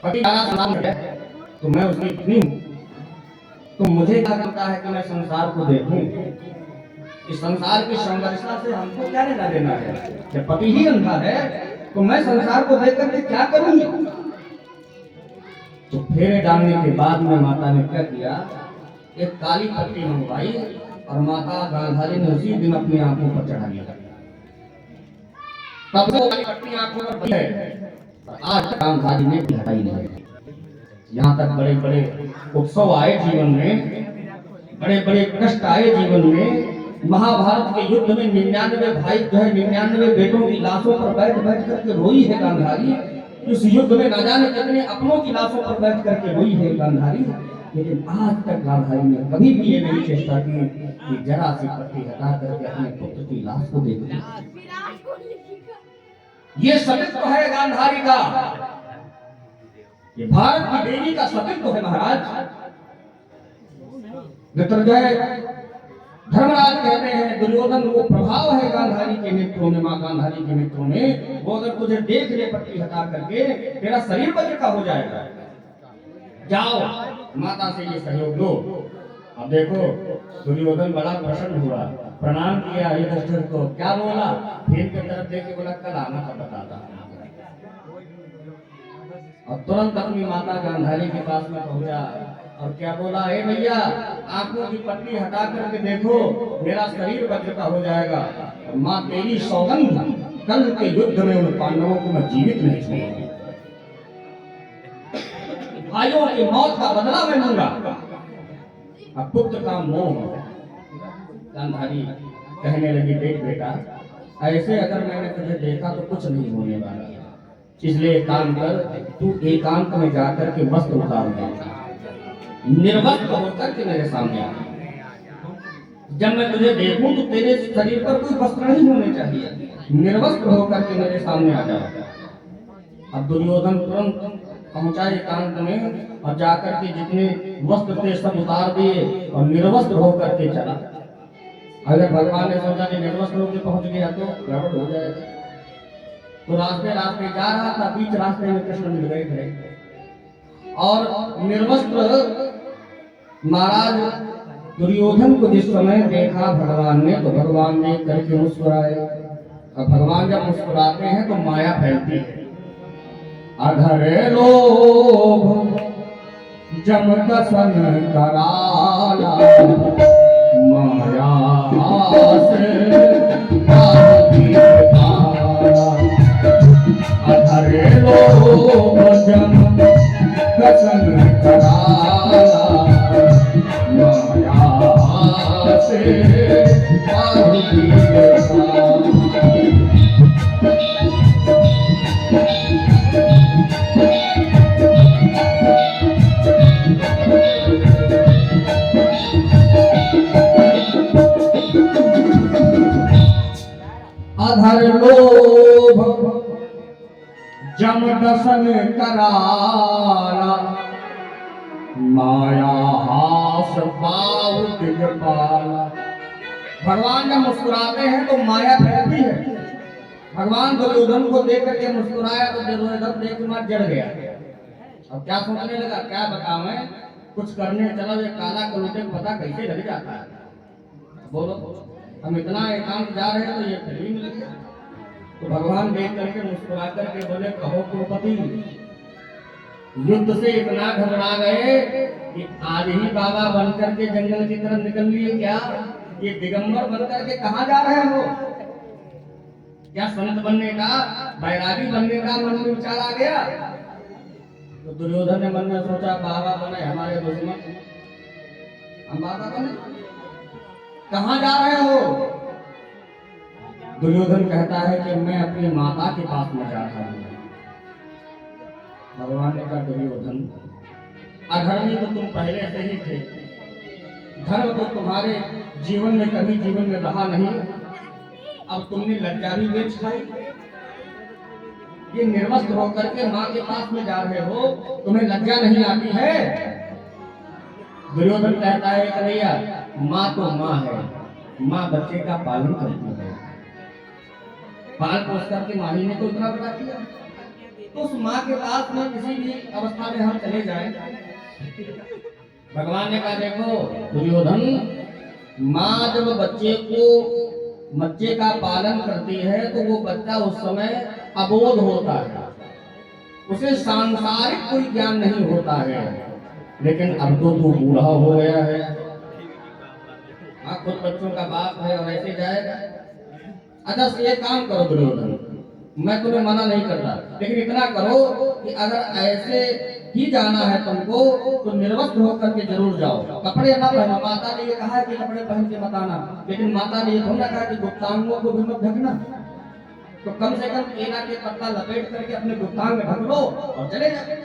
पति है, तो मैं उसकी पत्नी हूँ, तो मुझे क्या करता है कि मैं संसार को देखूं। इस संसार की संघर्षता से हमको क्या लेना देना है? जब पति ही अंधा है तो मैं संसार को देख करके क्या करूंगी? तो फेरे डालने के बाद में माता ने क्या किया, एक काली पट्टी मंगवाई और माता गांधारी ने उसी दिन अपनी आंखों पर चढ़ा लिया। तब वो काली पट्टी आंखों पर है, आज गांधारी ने हटाई नहीं। यहाँ तक बड़े बड़े उत्सव आए जीवन में, बड़े बड़े कष्ट आए जीवन में। महाभारत के युद्ध में 99 भाई जो है 99 बेटों की लाशों पर बैठ बैठ करके रोई है गांधारी। इस युद्ध में न जाने कितने अपनों की लाशों पर बैठ करके रोई है गांधारी, लेकिन आज तक गांधारी ने कभी भी ये नहीं चेष्टा की कि जरा सी पट्टी हटा करके अपने पुत्र की लाश को देख ले। ये सतीत्व है गांधारी का, ये भारत की देवी का सतीत्व है महाराज। मृत्युंजय धर्मराज कहते हैं, दुर्योधन वो प्रभाव है गांधारी के नेत्रों में, मां गांधारी के नेत्रों में, वो अगर तुझे देख ले पट्टी हटा करके, तेरा शरीर वज्र का हो जाएगा। जाओ माता से ये सहयोग लो। अब देखो, दुर्योधन बड़ा प्रसन्न हुआ, प्रणाम किया युधिष्ठिर को, क्या बोला, फिर की तरफ देख के बोला, कल आना का बताता। और तुरंत अपनी माता गांधारी के पास में पहुंचा और क्या बोला, हे भैया, आंखों की पट्टी हटा करके देखो, मेरा शरीर वज्र का हो जाएगा। माँ तेरी सौगंध, कल के युद्ध में उन पांडवों को मैं जीवित नहीं छोड़ूंगी, भाइयों की मौत का बदला मैं लूंगा। अब पुत्र का मोह, गांधारी कहने लगी, देख बेटा, ऐसे अगर मैंने तुझे देखा तो कुछ नहीं होने वाला, इसलिए काम कर, तू एकांत में जाकर के वस्त्र उतार दे, निर्वस्त्र होकर के मेरे सामने आ। जब मैं तुझे देखूं तो तेरे शरीर पर कोई वस्त्र नहीं होने चाहिए, निर्वस्त्र होकर के मेरे सामने आ जाओ। अब दुर्योधन तुरंत पहुंचा एकांत में और जाकर के जितने वस्त्र थे सब उतार दिए और निर्वस्त्र होकर के चला। अगर भगवान ने सोचा कि निर्वस्त्र होकर पहुंच गया तो गड़बड़ हो जाएगा, तो रास्ते रास्ते जा रहा था, बीच रास्ते में कृष्ण मिल गए थे और निर्वस्त्र महाराज दुर्योधन को जिस समय देखा भगवान ने, तो भगवान ने करके मुस्कुराए। और भगवान जब मुस्कुराते हैं तो माया फैलती है। अधर लोभ जम दसन कराला, माया से अधर लोभ जम दसन कराला, माया से अधर लोभ जम दसन कराला, माया हास पाव दिगपाला। भगवान जब मुस्कुराते हैं तो माया फैलती है। भगवान दुर्योधन को देख करके मुस्कुराया तो दुर्योधन देख के मार जड़ गया। अब क्या सोचने लगा, क्या बताऊं, कुछ करने चला ये काला कलूटे पता कैसे लग जाता है। बोलो, हम इतना एकांत जा रहे हैं तो ये फिर भी मिल गया। तो भगवान देख करके मुस्कुरा करके बोले, कहो कुलपति, युद्ध से इतना घबरा गए कि आज ही बाबा बनकर के जंगल की तरफ निकल लिए क्या? ये दिगंबर बनकर के कहाँ जा रहे हो? क्या संत बनने का, बैरागी बनने का मन में विचार आ गया? तो दुर्योधन ने मन में सोचा, बाबा बने हमारे दुश्मन, हम बाबा बने, कहाँ जा रहे हो? दुर्योधन कहता है कि मैं अपनी माता के पास में जा रहा हूं। भगवान ने कहा, दुर्योधन अधर्मी तो तुम पहले से ही थे, धर्म तो तुम्हारे जीवन में कभी जीवन में रहा नहीं। अब तुमने लज्जा भी बेच खाई, ये निर्वस्त्र होकर के माँ के पास में जा रहे हो, तुम्हें लज्जा नहीं आती है? दुर्योधन कहता है, कन्हैया माँ तो माँ है, माँ बच्चे का पालन करती है, पाल पोस करके माँ ने तो उतना बता दिया। तो उस माँ के पास में किसी भी अवस्था में हम चले जाएं, भगवान ने कहा, देखो दुर्योधन, माँ जब बच्चे का पालन करती है तो वो बच्चा उस समय अबोध होता है, उसे सांसारिक कोई ज्ञान नहीं होता है। लेकिन अब तो तू बूढ़ा हो गया है, खुद बच्चों का बाप है और ऐसे जाएगा। अच्छा तो ये काम करो दुर्योधन, मैं तुम्हें मना नहीं करता, लेकिन इतना करो कि अगर ऐसे ही जाना है तुमको तो निर्वस्त्र होकर के जरूर जाओ, कपड़े ना पहनो। माता ने ये कहा है कि कपड़े पहन के मत आना, लेकिन माता ने ये थोड़ा कहा कि गुप्तांगों को भी मत ढकना। तो कम से कम केला के पत्ता लपेट करके अपने गुप्तांग में ढक लो और चले जाओ।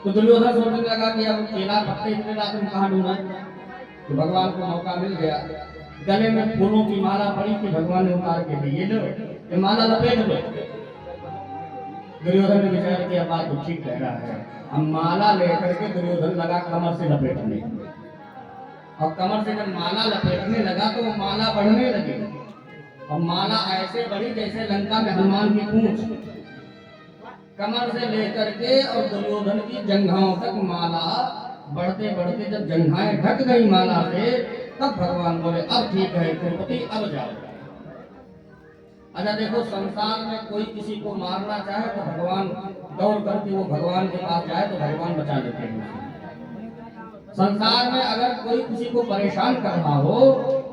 तो दुर्योधन सोचने लगा कि अब केला पत्ते इतने रात में कहाँ ढूंढा। तो भगवान को मौका मिल गया, गले में फूलों की माला पड़ी थी, भगवान ने उतार के दी, ये लो ये माला लपेट लो। दुर्योधन ने विचार किया, बात तो ठीक कह रहा है। अब माला लेकर के दुर्योधन लगा कमर से लपेटने, और कमर से जब माला लपेटने लगा तो वो माला बढ़ने लगी, और माला ऐसे बढ़ी जैसे लंका में हनुमान की पूंछ, कमर से लेकर के और दुर्योधन की जंघाओं तक माला बढ़ते बढ़ते जब जंघाएं ढक गई माला से, तब भगवान बोले, अब ठीक है कुलपति, अब जाओ। अच्छा देखो, संसार में कोई किसी को मारना चाहे तो भगवान दौड़ करके वो भगवान के पास जाए तो भगवान बचा लेते हैं। संसार में अगर कोई किसी को परेशान कर रहा हो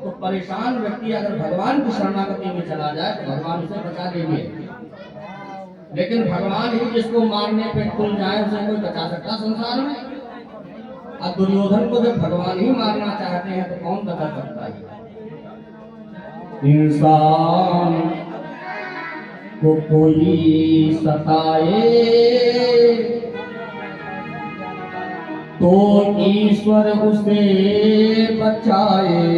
तो परेशान व्यक्ति अगर भगवान की शरणागति में चला जाए तो भगवान उसे बचा लेंगे। लेकिन भगवान ही जिसको मारने पे खुल जाए उसे कोई बचा सकता संसार में? अब दुर्योधन को जब भगवान ही मारना चाहते हैं तो कौन बचा सकता है? इंसान को कोई सताए तो ईश्वर उसे बचाए,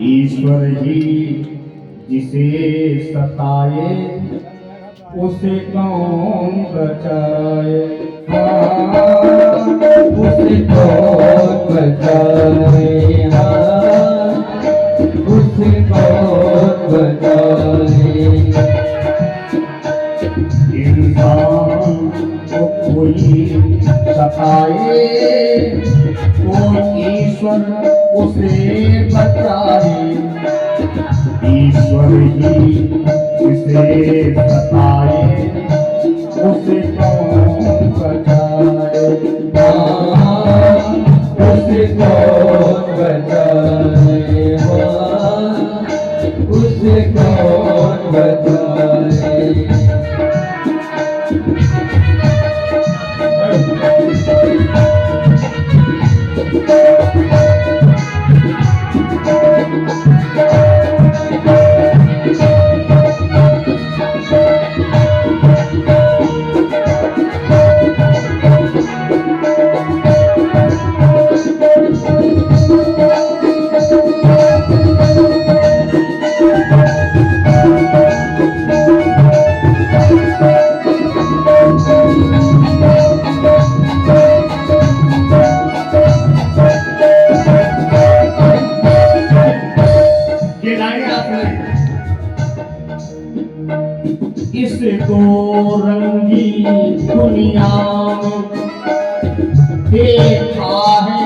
ईश्वर ही जिसे सताए उसे कौन बचाए, हाँ उसे कौन बचाए, हाँ उसे कौन बचाए। इंसान को कोई सताए तो ईश्वर उसे बचाए, ईश्वर ही उसे सताए उसे कौन बचाए, हाँ उसे कौन बचाए, हाँ उसे कौन बचाए। इसको रंगी दुनिया में देखा है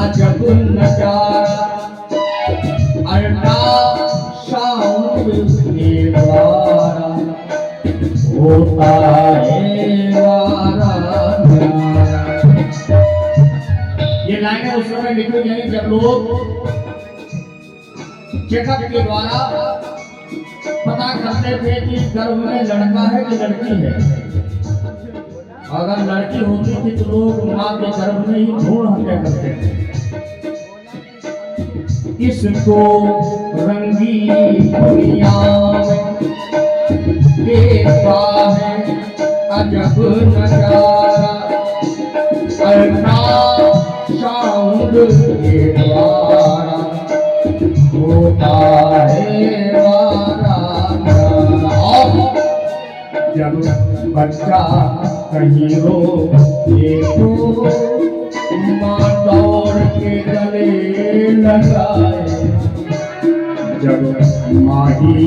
अजब नजारा, अल्ट्रासाउंड के द्वारा होता है वारा न्यारा। ये लाइनें उस समय लिखी गई जब लोग चेकअप के द्वारा पता करते थे कि गर्भ में लड़का है कि लड़की है। अगर लड़की होती थी तो लोग मां के गर्भ में ही भ्रूण हत्या करते थे। इसको रंगी दुनिया में देखा है अजब नजारा, अल्ट्रासाउंड के द्वारा होता है वारा न्यारा। जब बच्चा कहीं रो ये तो माँ दौड़ के गले लगाए, जब माँ ही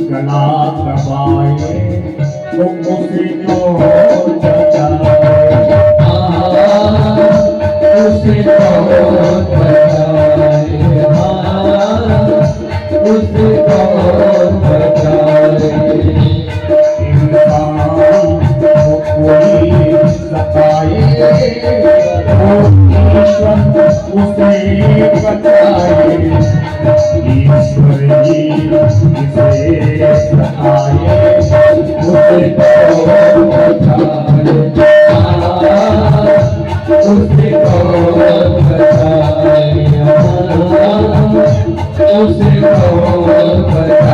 गला दबाए तो उसे कौन बचाए, उसे कौन बचाए, उसे कौन बचाए। इंसान को कोई सताए तो ईश्वर उसे बचाए, ईश्वर ही उसे सताए उसे कौन बचाए, उसे कौन बचाए, उसे कौन बचाए।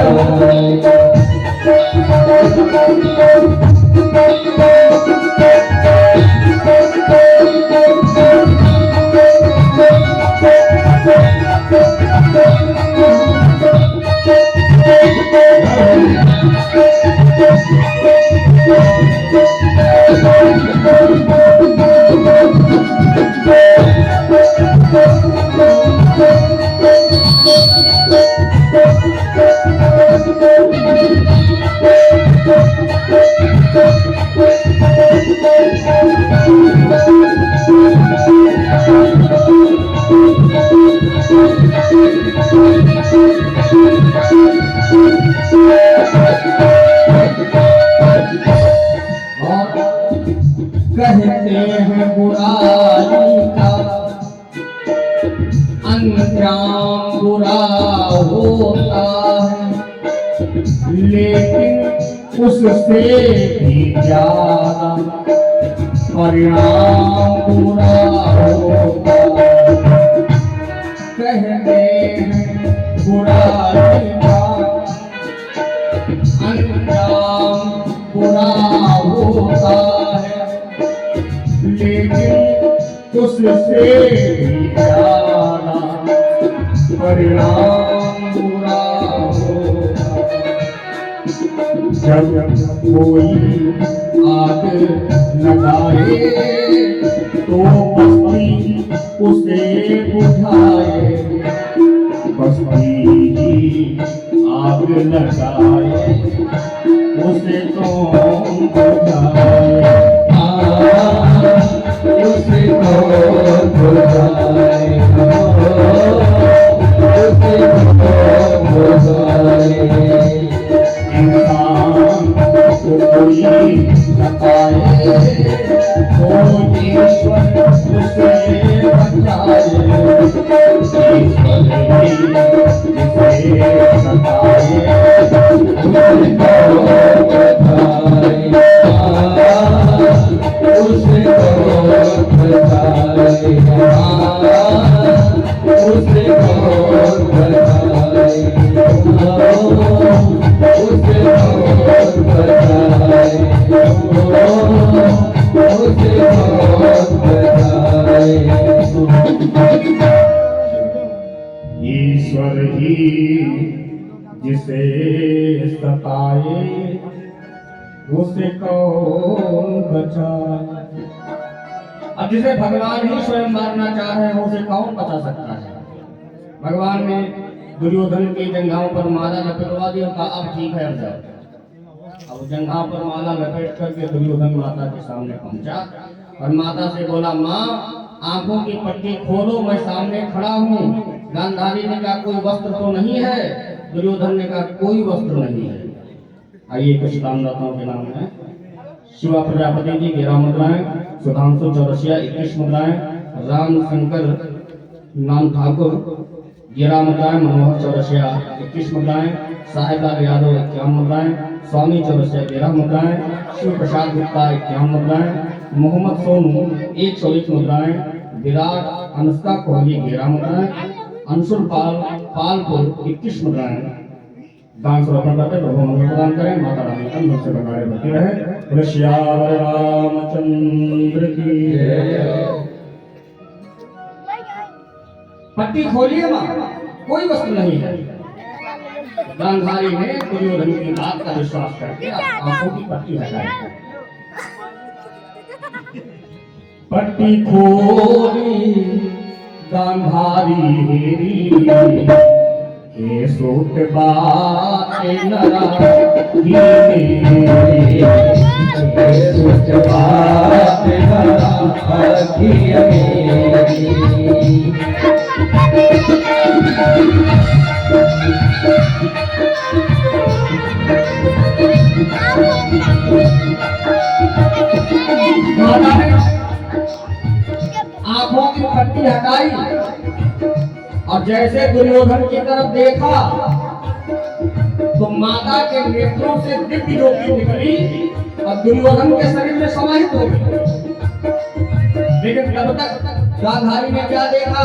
कहते हैं बुराई का अंजाम बुरा होता है, लेकिन उससे भी ज्यादा परिणाम बुरा होता है। कहते हैं बुराई का अंजाम बुरा होता है, लेकिन उससे भी ज्यादा परिणाम बुरा होगा।
जब कोई आग लगाए तो बस्ती उसे बुझाए, बस्ती ही आग लगाए उसे कौन बुझाए,
उसे कौन बुझाए, उसे कौन बुझाए।
इंसान को कोई सताए तो ईश्वर उसे बचाए, ईश्वर ही जिसे सताए
उसे कौन बचाए, उसे कौन बचाए, उसे कौन बचाए, उसे कौन बचाए, उसे कौन बचाए।
ईश्वर ही जिसे सताए उसे कौन बचाए।
अब जिसे भगवान ही स्वयं मारना चाहे उसे कौन बचा सकता है। भगवान ने दुर्योधन की जंघाओं पर माला लपेटवा दी और कहा अब ठीक है अर्जुन। अब जंघा पर माला लपेट करके दुर्योधन माता के सामने पहुंचा और माता से बोला, माँ आंखों की पट्टी खोलो, मैं सामने खड़ा हूँ। गांधारी ने कहा कोई वस्त्र तो नहीं है। दुर्योधन ने कहा कोई वस्त्र नहीं है। आइए कुछ दानदाताओं के नाम है। शिवा प्रजापति जी 11 मुद्राएं, सुधांशु चौरसिया 21 मुद्राएं, राम शंकर नाम ठाकुर 11 मुद्राएं, मनोहर चौरसिया 21 मुद्राएं, साहेबलाल यादव 51 मुद्राएं, स्वामी चौरसिया 13 मुद्राएं, शिव प्रसाद गुप्ता 51 मुद्राएं, मोहम्मद सोनू 101 मुद्राएं, विराट अनुष्का कोहली 11 मुद्राएं, अंशुल पालपुर 21 मुद्राएं। दान समर्पण करते प्रभु मंगल प्रदान करें। माता रानी का मुझ से बनाए बढ़ती रहे। श्याम रामचंद्र की पट्टी खोलिए माँ, कोई वस्तु नहीं है। गांधारी ने दुर्योधन की बात का विश्वास करके आंखों की पट्टी हटाई।
पट्टी खोली गांधारी हेरी, ये सोट बात नरा
ये सोट बात नरा आंखों की पट्टी हटाई और जैसे दुर्योधन की तरफ देखा तो माता के नेत्रों से दिव्य ज्योति निकली और दुर्योधन के शरीर में समाहित हो गई। लेकिन तब तक गांधारी ने क्या देखा,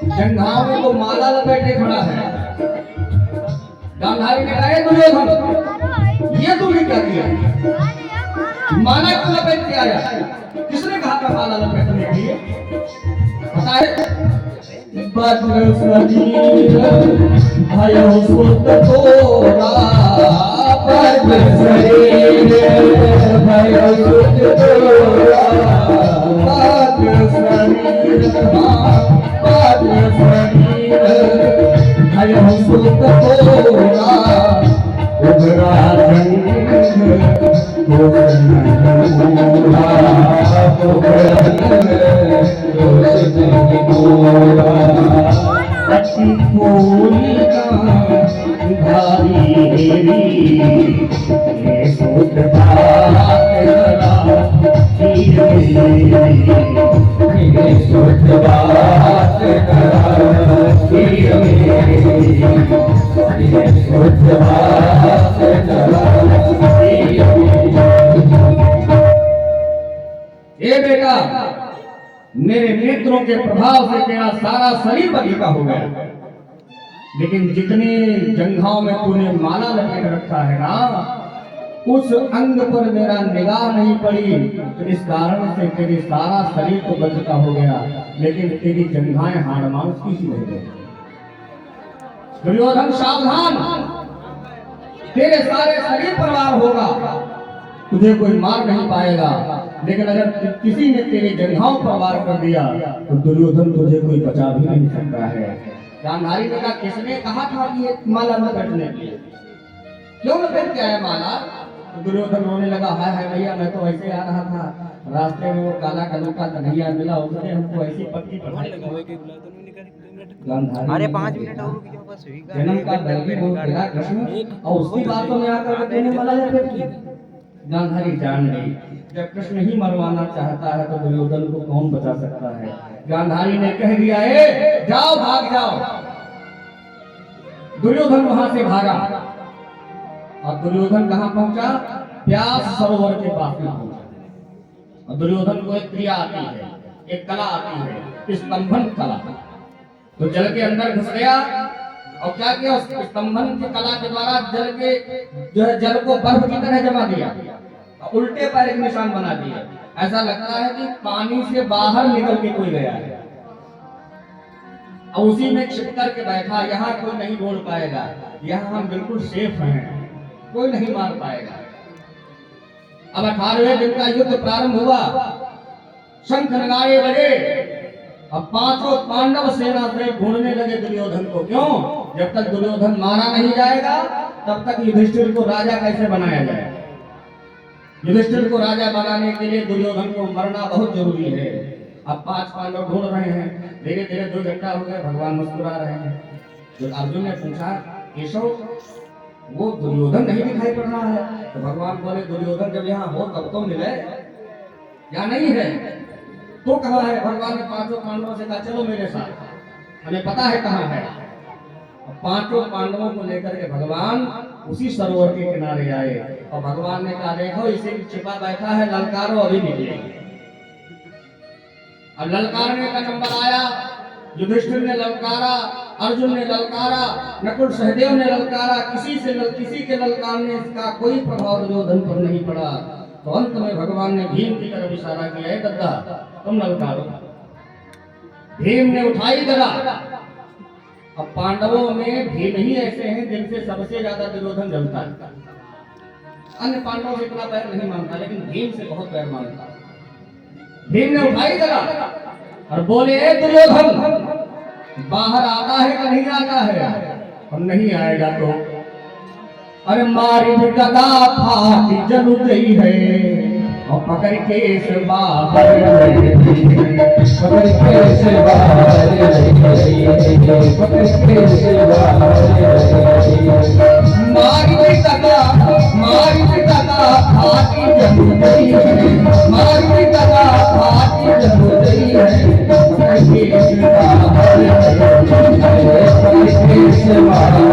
जंघाओं में तो माला लपेटे खड़ा है। गांधारी ने कहा दुर्योधन ये तूने क्या किया, माला क्यों लपेट के आया, किसने कहा था माला लपेटने के लिए, बताए।
भय सुत तोरा, शरीर भय सुत तोरा, शरीर भय सुत तोरा, उबरा
ये बेटा मेरे नेत्रों के प्रभाव से तेरा सारा शरीर बदीका हो गया, लेकिन जितने जंघाओं में तूने माला लपेट रखा है ना, उस अंग पर मेरा निगाह नहीं पड़ी, तो इस कारण से तेरी सारा शरीर तो बचता हो गया, लेकिन तेरी जंघाएं हाड़ मांस की सी रह गई। दुर्योधन सावधान, तेरे सारे शरीर पर वार होगा, तुझे कोई मार नहीं पाएगा। लेकिन अगर किसी ने तेरे जंघाओं पर वार कर दिया तो दुर्योधन तुझे कोई बचा भी नहीं सकता है। गांधारी ने कहा, किसने कहा था कि ये माला न पहनने के लिए, क्यों न पहन के आया माला? तो दुर्योधन रोने लगा, हाय हाय भैया, मैं तो ऐसे आ रहा था, रास्ते में वो काला कलूका कन्हैया मिला, उसने हमको ऐसी पट्टी पढ़ाई।
अरे 5 मिनट और रुक जाओ बस।
जन्म का दर्दी वो तेरा कृष्ण, और उसकी बातों में आकर तूने माला लपेट ली। गांधारी जान गई, जब कृष्ण ही मरवाना चाहता है तो दुर्योधन को कौन बचा सकता है। गांधारी ने कह दिया, ए जाओ, भाग जाओ। दुर्योधन वहां से भागा और दुर्योधन कहां पहुंचा? व्यास सरोवर के पास में पहुंचा। और दुर्योधन को एक क्रिया आती है, एक कला आती है, स्तंभन कला। तो जल के अंदर घुस गया और क्या किया, उस स्तंभन की कला के द्वारा जल के जो है जल को बर्फ की तरह जमा दिया और उल्टे पैर के निशान बना दिया। ऐसा लगता है कि पानी से बाहर निकल के कोई गया है और उसी में छिप कर के बैठा, यहाँ कोई नहीं बोल पाएगा, यहाँ हम बिल्कुल सेफ हैं, कोई नहीं मार पाएगा। अब 18वें दिन का युद्ध प्रारंभ हुआ, शंख नगाड़े बजे। अब पांचों पांडव सेना से ढूंढने लगे दुर्योधन को। क्यों? जब तक दुर्योधन मारा नहीं जाएगा तब तक युधिष्ठिर को राजा कैसे बनाया जाए। युधिष्ठिर को राजा बनाने के लिए दुर्योधन को मरना बहुत जरूरी है। अब 5 पांडव ढूंढ रहे हैं, धीरे धीरे 2 घंटा हो गया, भगवान मुस्कुरा रहे हैं। तो अर्जुन ने पूछा, केशव वो दुर्योधन नहीं दिखाई पड़ रहा है? तो भगवान बोले, दुर्योधन जब यहाँ हो तब तो मिले, या नहीं है तो कहाँ है? भगवान ने 5 पांडवों से कहा, चलो मेरे साथ, हमें पता है कहाँ है। 5 पांडवों को लेकर के भगवान उसी सरोवर के किनारे आए और भगवान ने कहा, देखो इसे छिपा बैठा है, ललकारो अभी निकले। अब ललकारने का नंबर आया, युधिष्ठिर ने ललकारा, अर्जुन ने ललकारा, नकुल सहदेव ने ललकारा, किसी के ललकारने का कोई प्रभाव दुर्योधन पर नहीं पड़ा। तो अंत में भगवान ने भीम की तरफ इशारा किया, है गद्दा तुम ललकारो। भीम ने उठाई गदा। अब पांडवों में भीम ही ऐसे हैं जिनसे सबसे ज्यादा दुर्योधन जलता है। अन्य पांडवों से इतना पैर नहीं मानता, लेकिन भीम से बहुत पैर मानता। भीम ने उठाई गदा और बोले, दुर्योधन बाहर आता है कि नहीं आता है? हम नहीं आएगा तो अरे मारी गदा फाटी जल गई है और पकड़ के से बाहर पकड़ के से बाहर पकड़ के से मारी गदा फाटी जल गई है, मारी गदा फाटी जल गई है, पकड़ के से बाहर पकड़ के से बाहर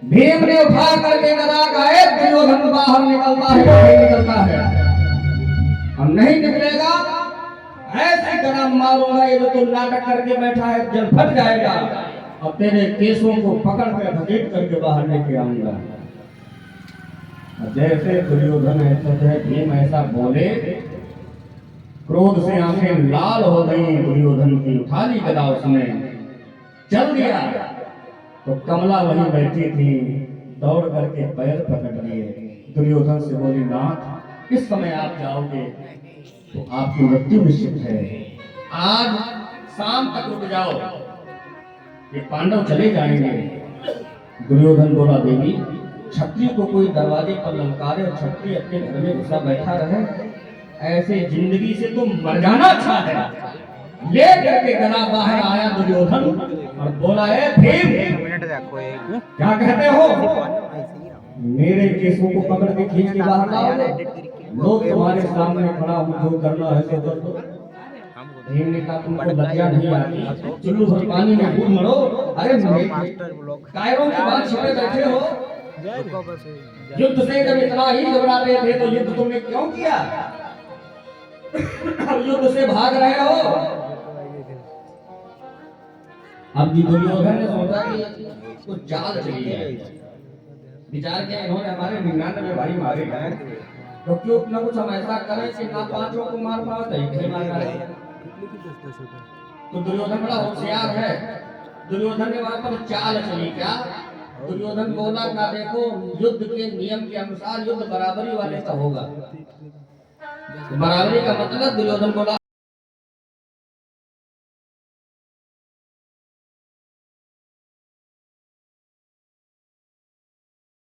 भीम ने उठा करके गदा गाए, दुर्योधन बाहर निकलता है नहीं निकलता है? हम नहीं निकलेगा, ऐसे गदा मारूंगा ये तो नाटक करके बैठा है, जल फट जाएगा और तेरे केसों को पकड़ कर घसीट करके बाहर लेके आऊंगा। जैसे दुर्योधन ऐसा भीम ऐसा बोले, क्रोध से आंखें लाल हो गई दुर्योधन की। उठा ली गदा उसने, चल दिया तो कमला वहीं बैठी थी, दौड़ करके पैर पकड़ लिए। दुर्योधन से बोली, नाथ इस समय आप जाओगे तो आपकी मृत्यु निश्चित है, आज शाम तक रुक जाओ, ये पांडव चले जाएंगे। दुर्योधन बोला, देवी क्षत्रिय को कोई दरवाजे पर ललकारे और क्षत्रिय अपने घर में घुसा बैठा रहे, ऐसे जिंदगी से तो मर जाना अच्छा है। ले करके गदा बाहर आया दुर्योधन और बोला, है भीम क्या कहते हो? मेरे केसों को पकड़ के खींच के बाहर लाओगे? लोग तुम्हारे सामने खड़ा हूं, जो करना है तो कर दो। भीम ने कहा, तुमको लज्जा नहीं आती? चुल्लू भर पानी में कूद मरो। अरे कायरों की बात छिपे बैठे हो, युद्ध से जब इतना ही घबराते थे तो युद्ध तुमने क्यों किया? युद्ध से भाग रहे हो। अब दुर्योधन ने सोचा कि कुछ चाल चली है, विचार किया इन्होंने हमारे 99 भाई मारे हैं, तो क्यों न कुछ हम ऐसा करें कि ना 5 को मार पाओ तो एक ही मार पाए। तो दुर्योधन बड़ा होशियार है। दुर्योधन ने वहां पर चाल चली क्या? दुर्योधन बोला ना देखो युद्ध के नियम के अनुसार युद्ध बराबरी वाले का होगा। बराबरी का मतलब दुर्योधन बोला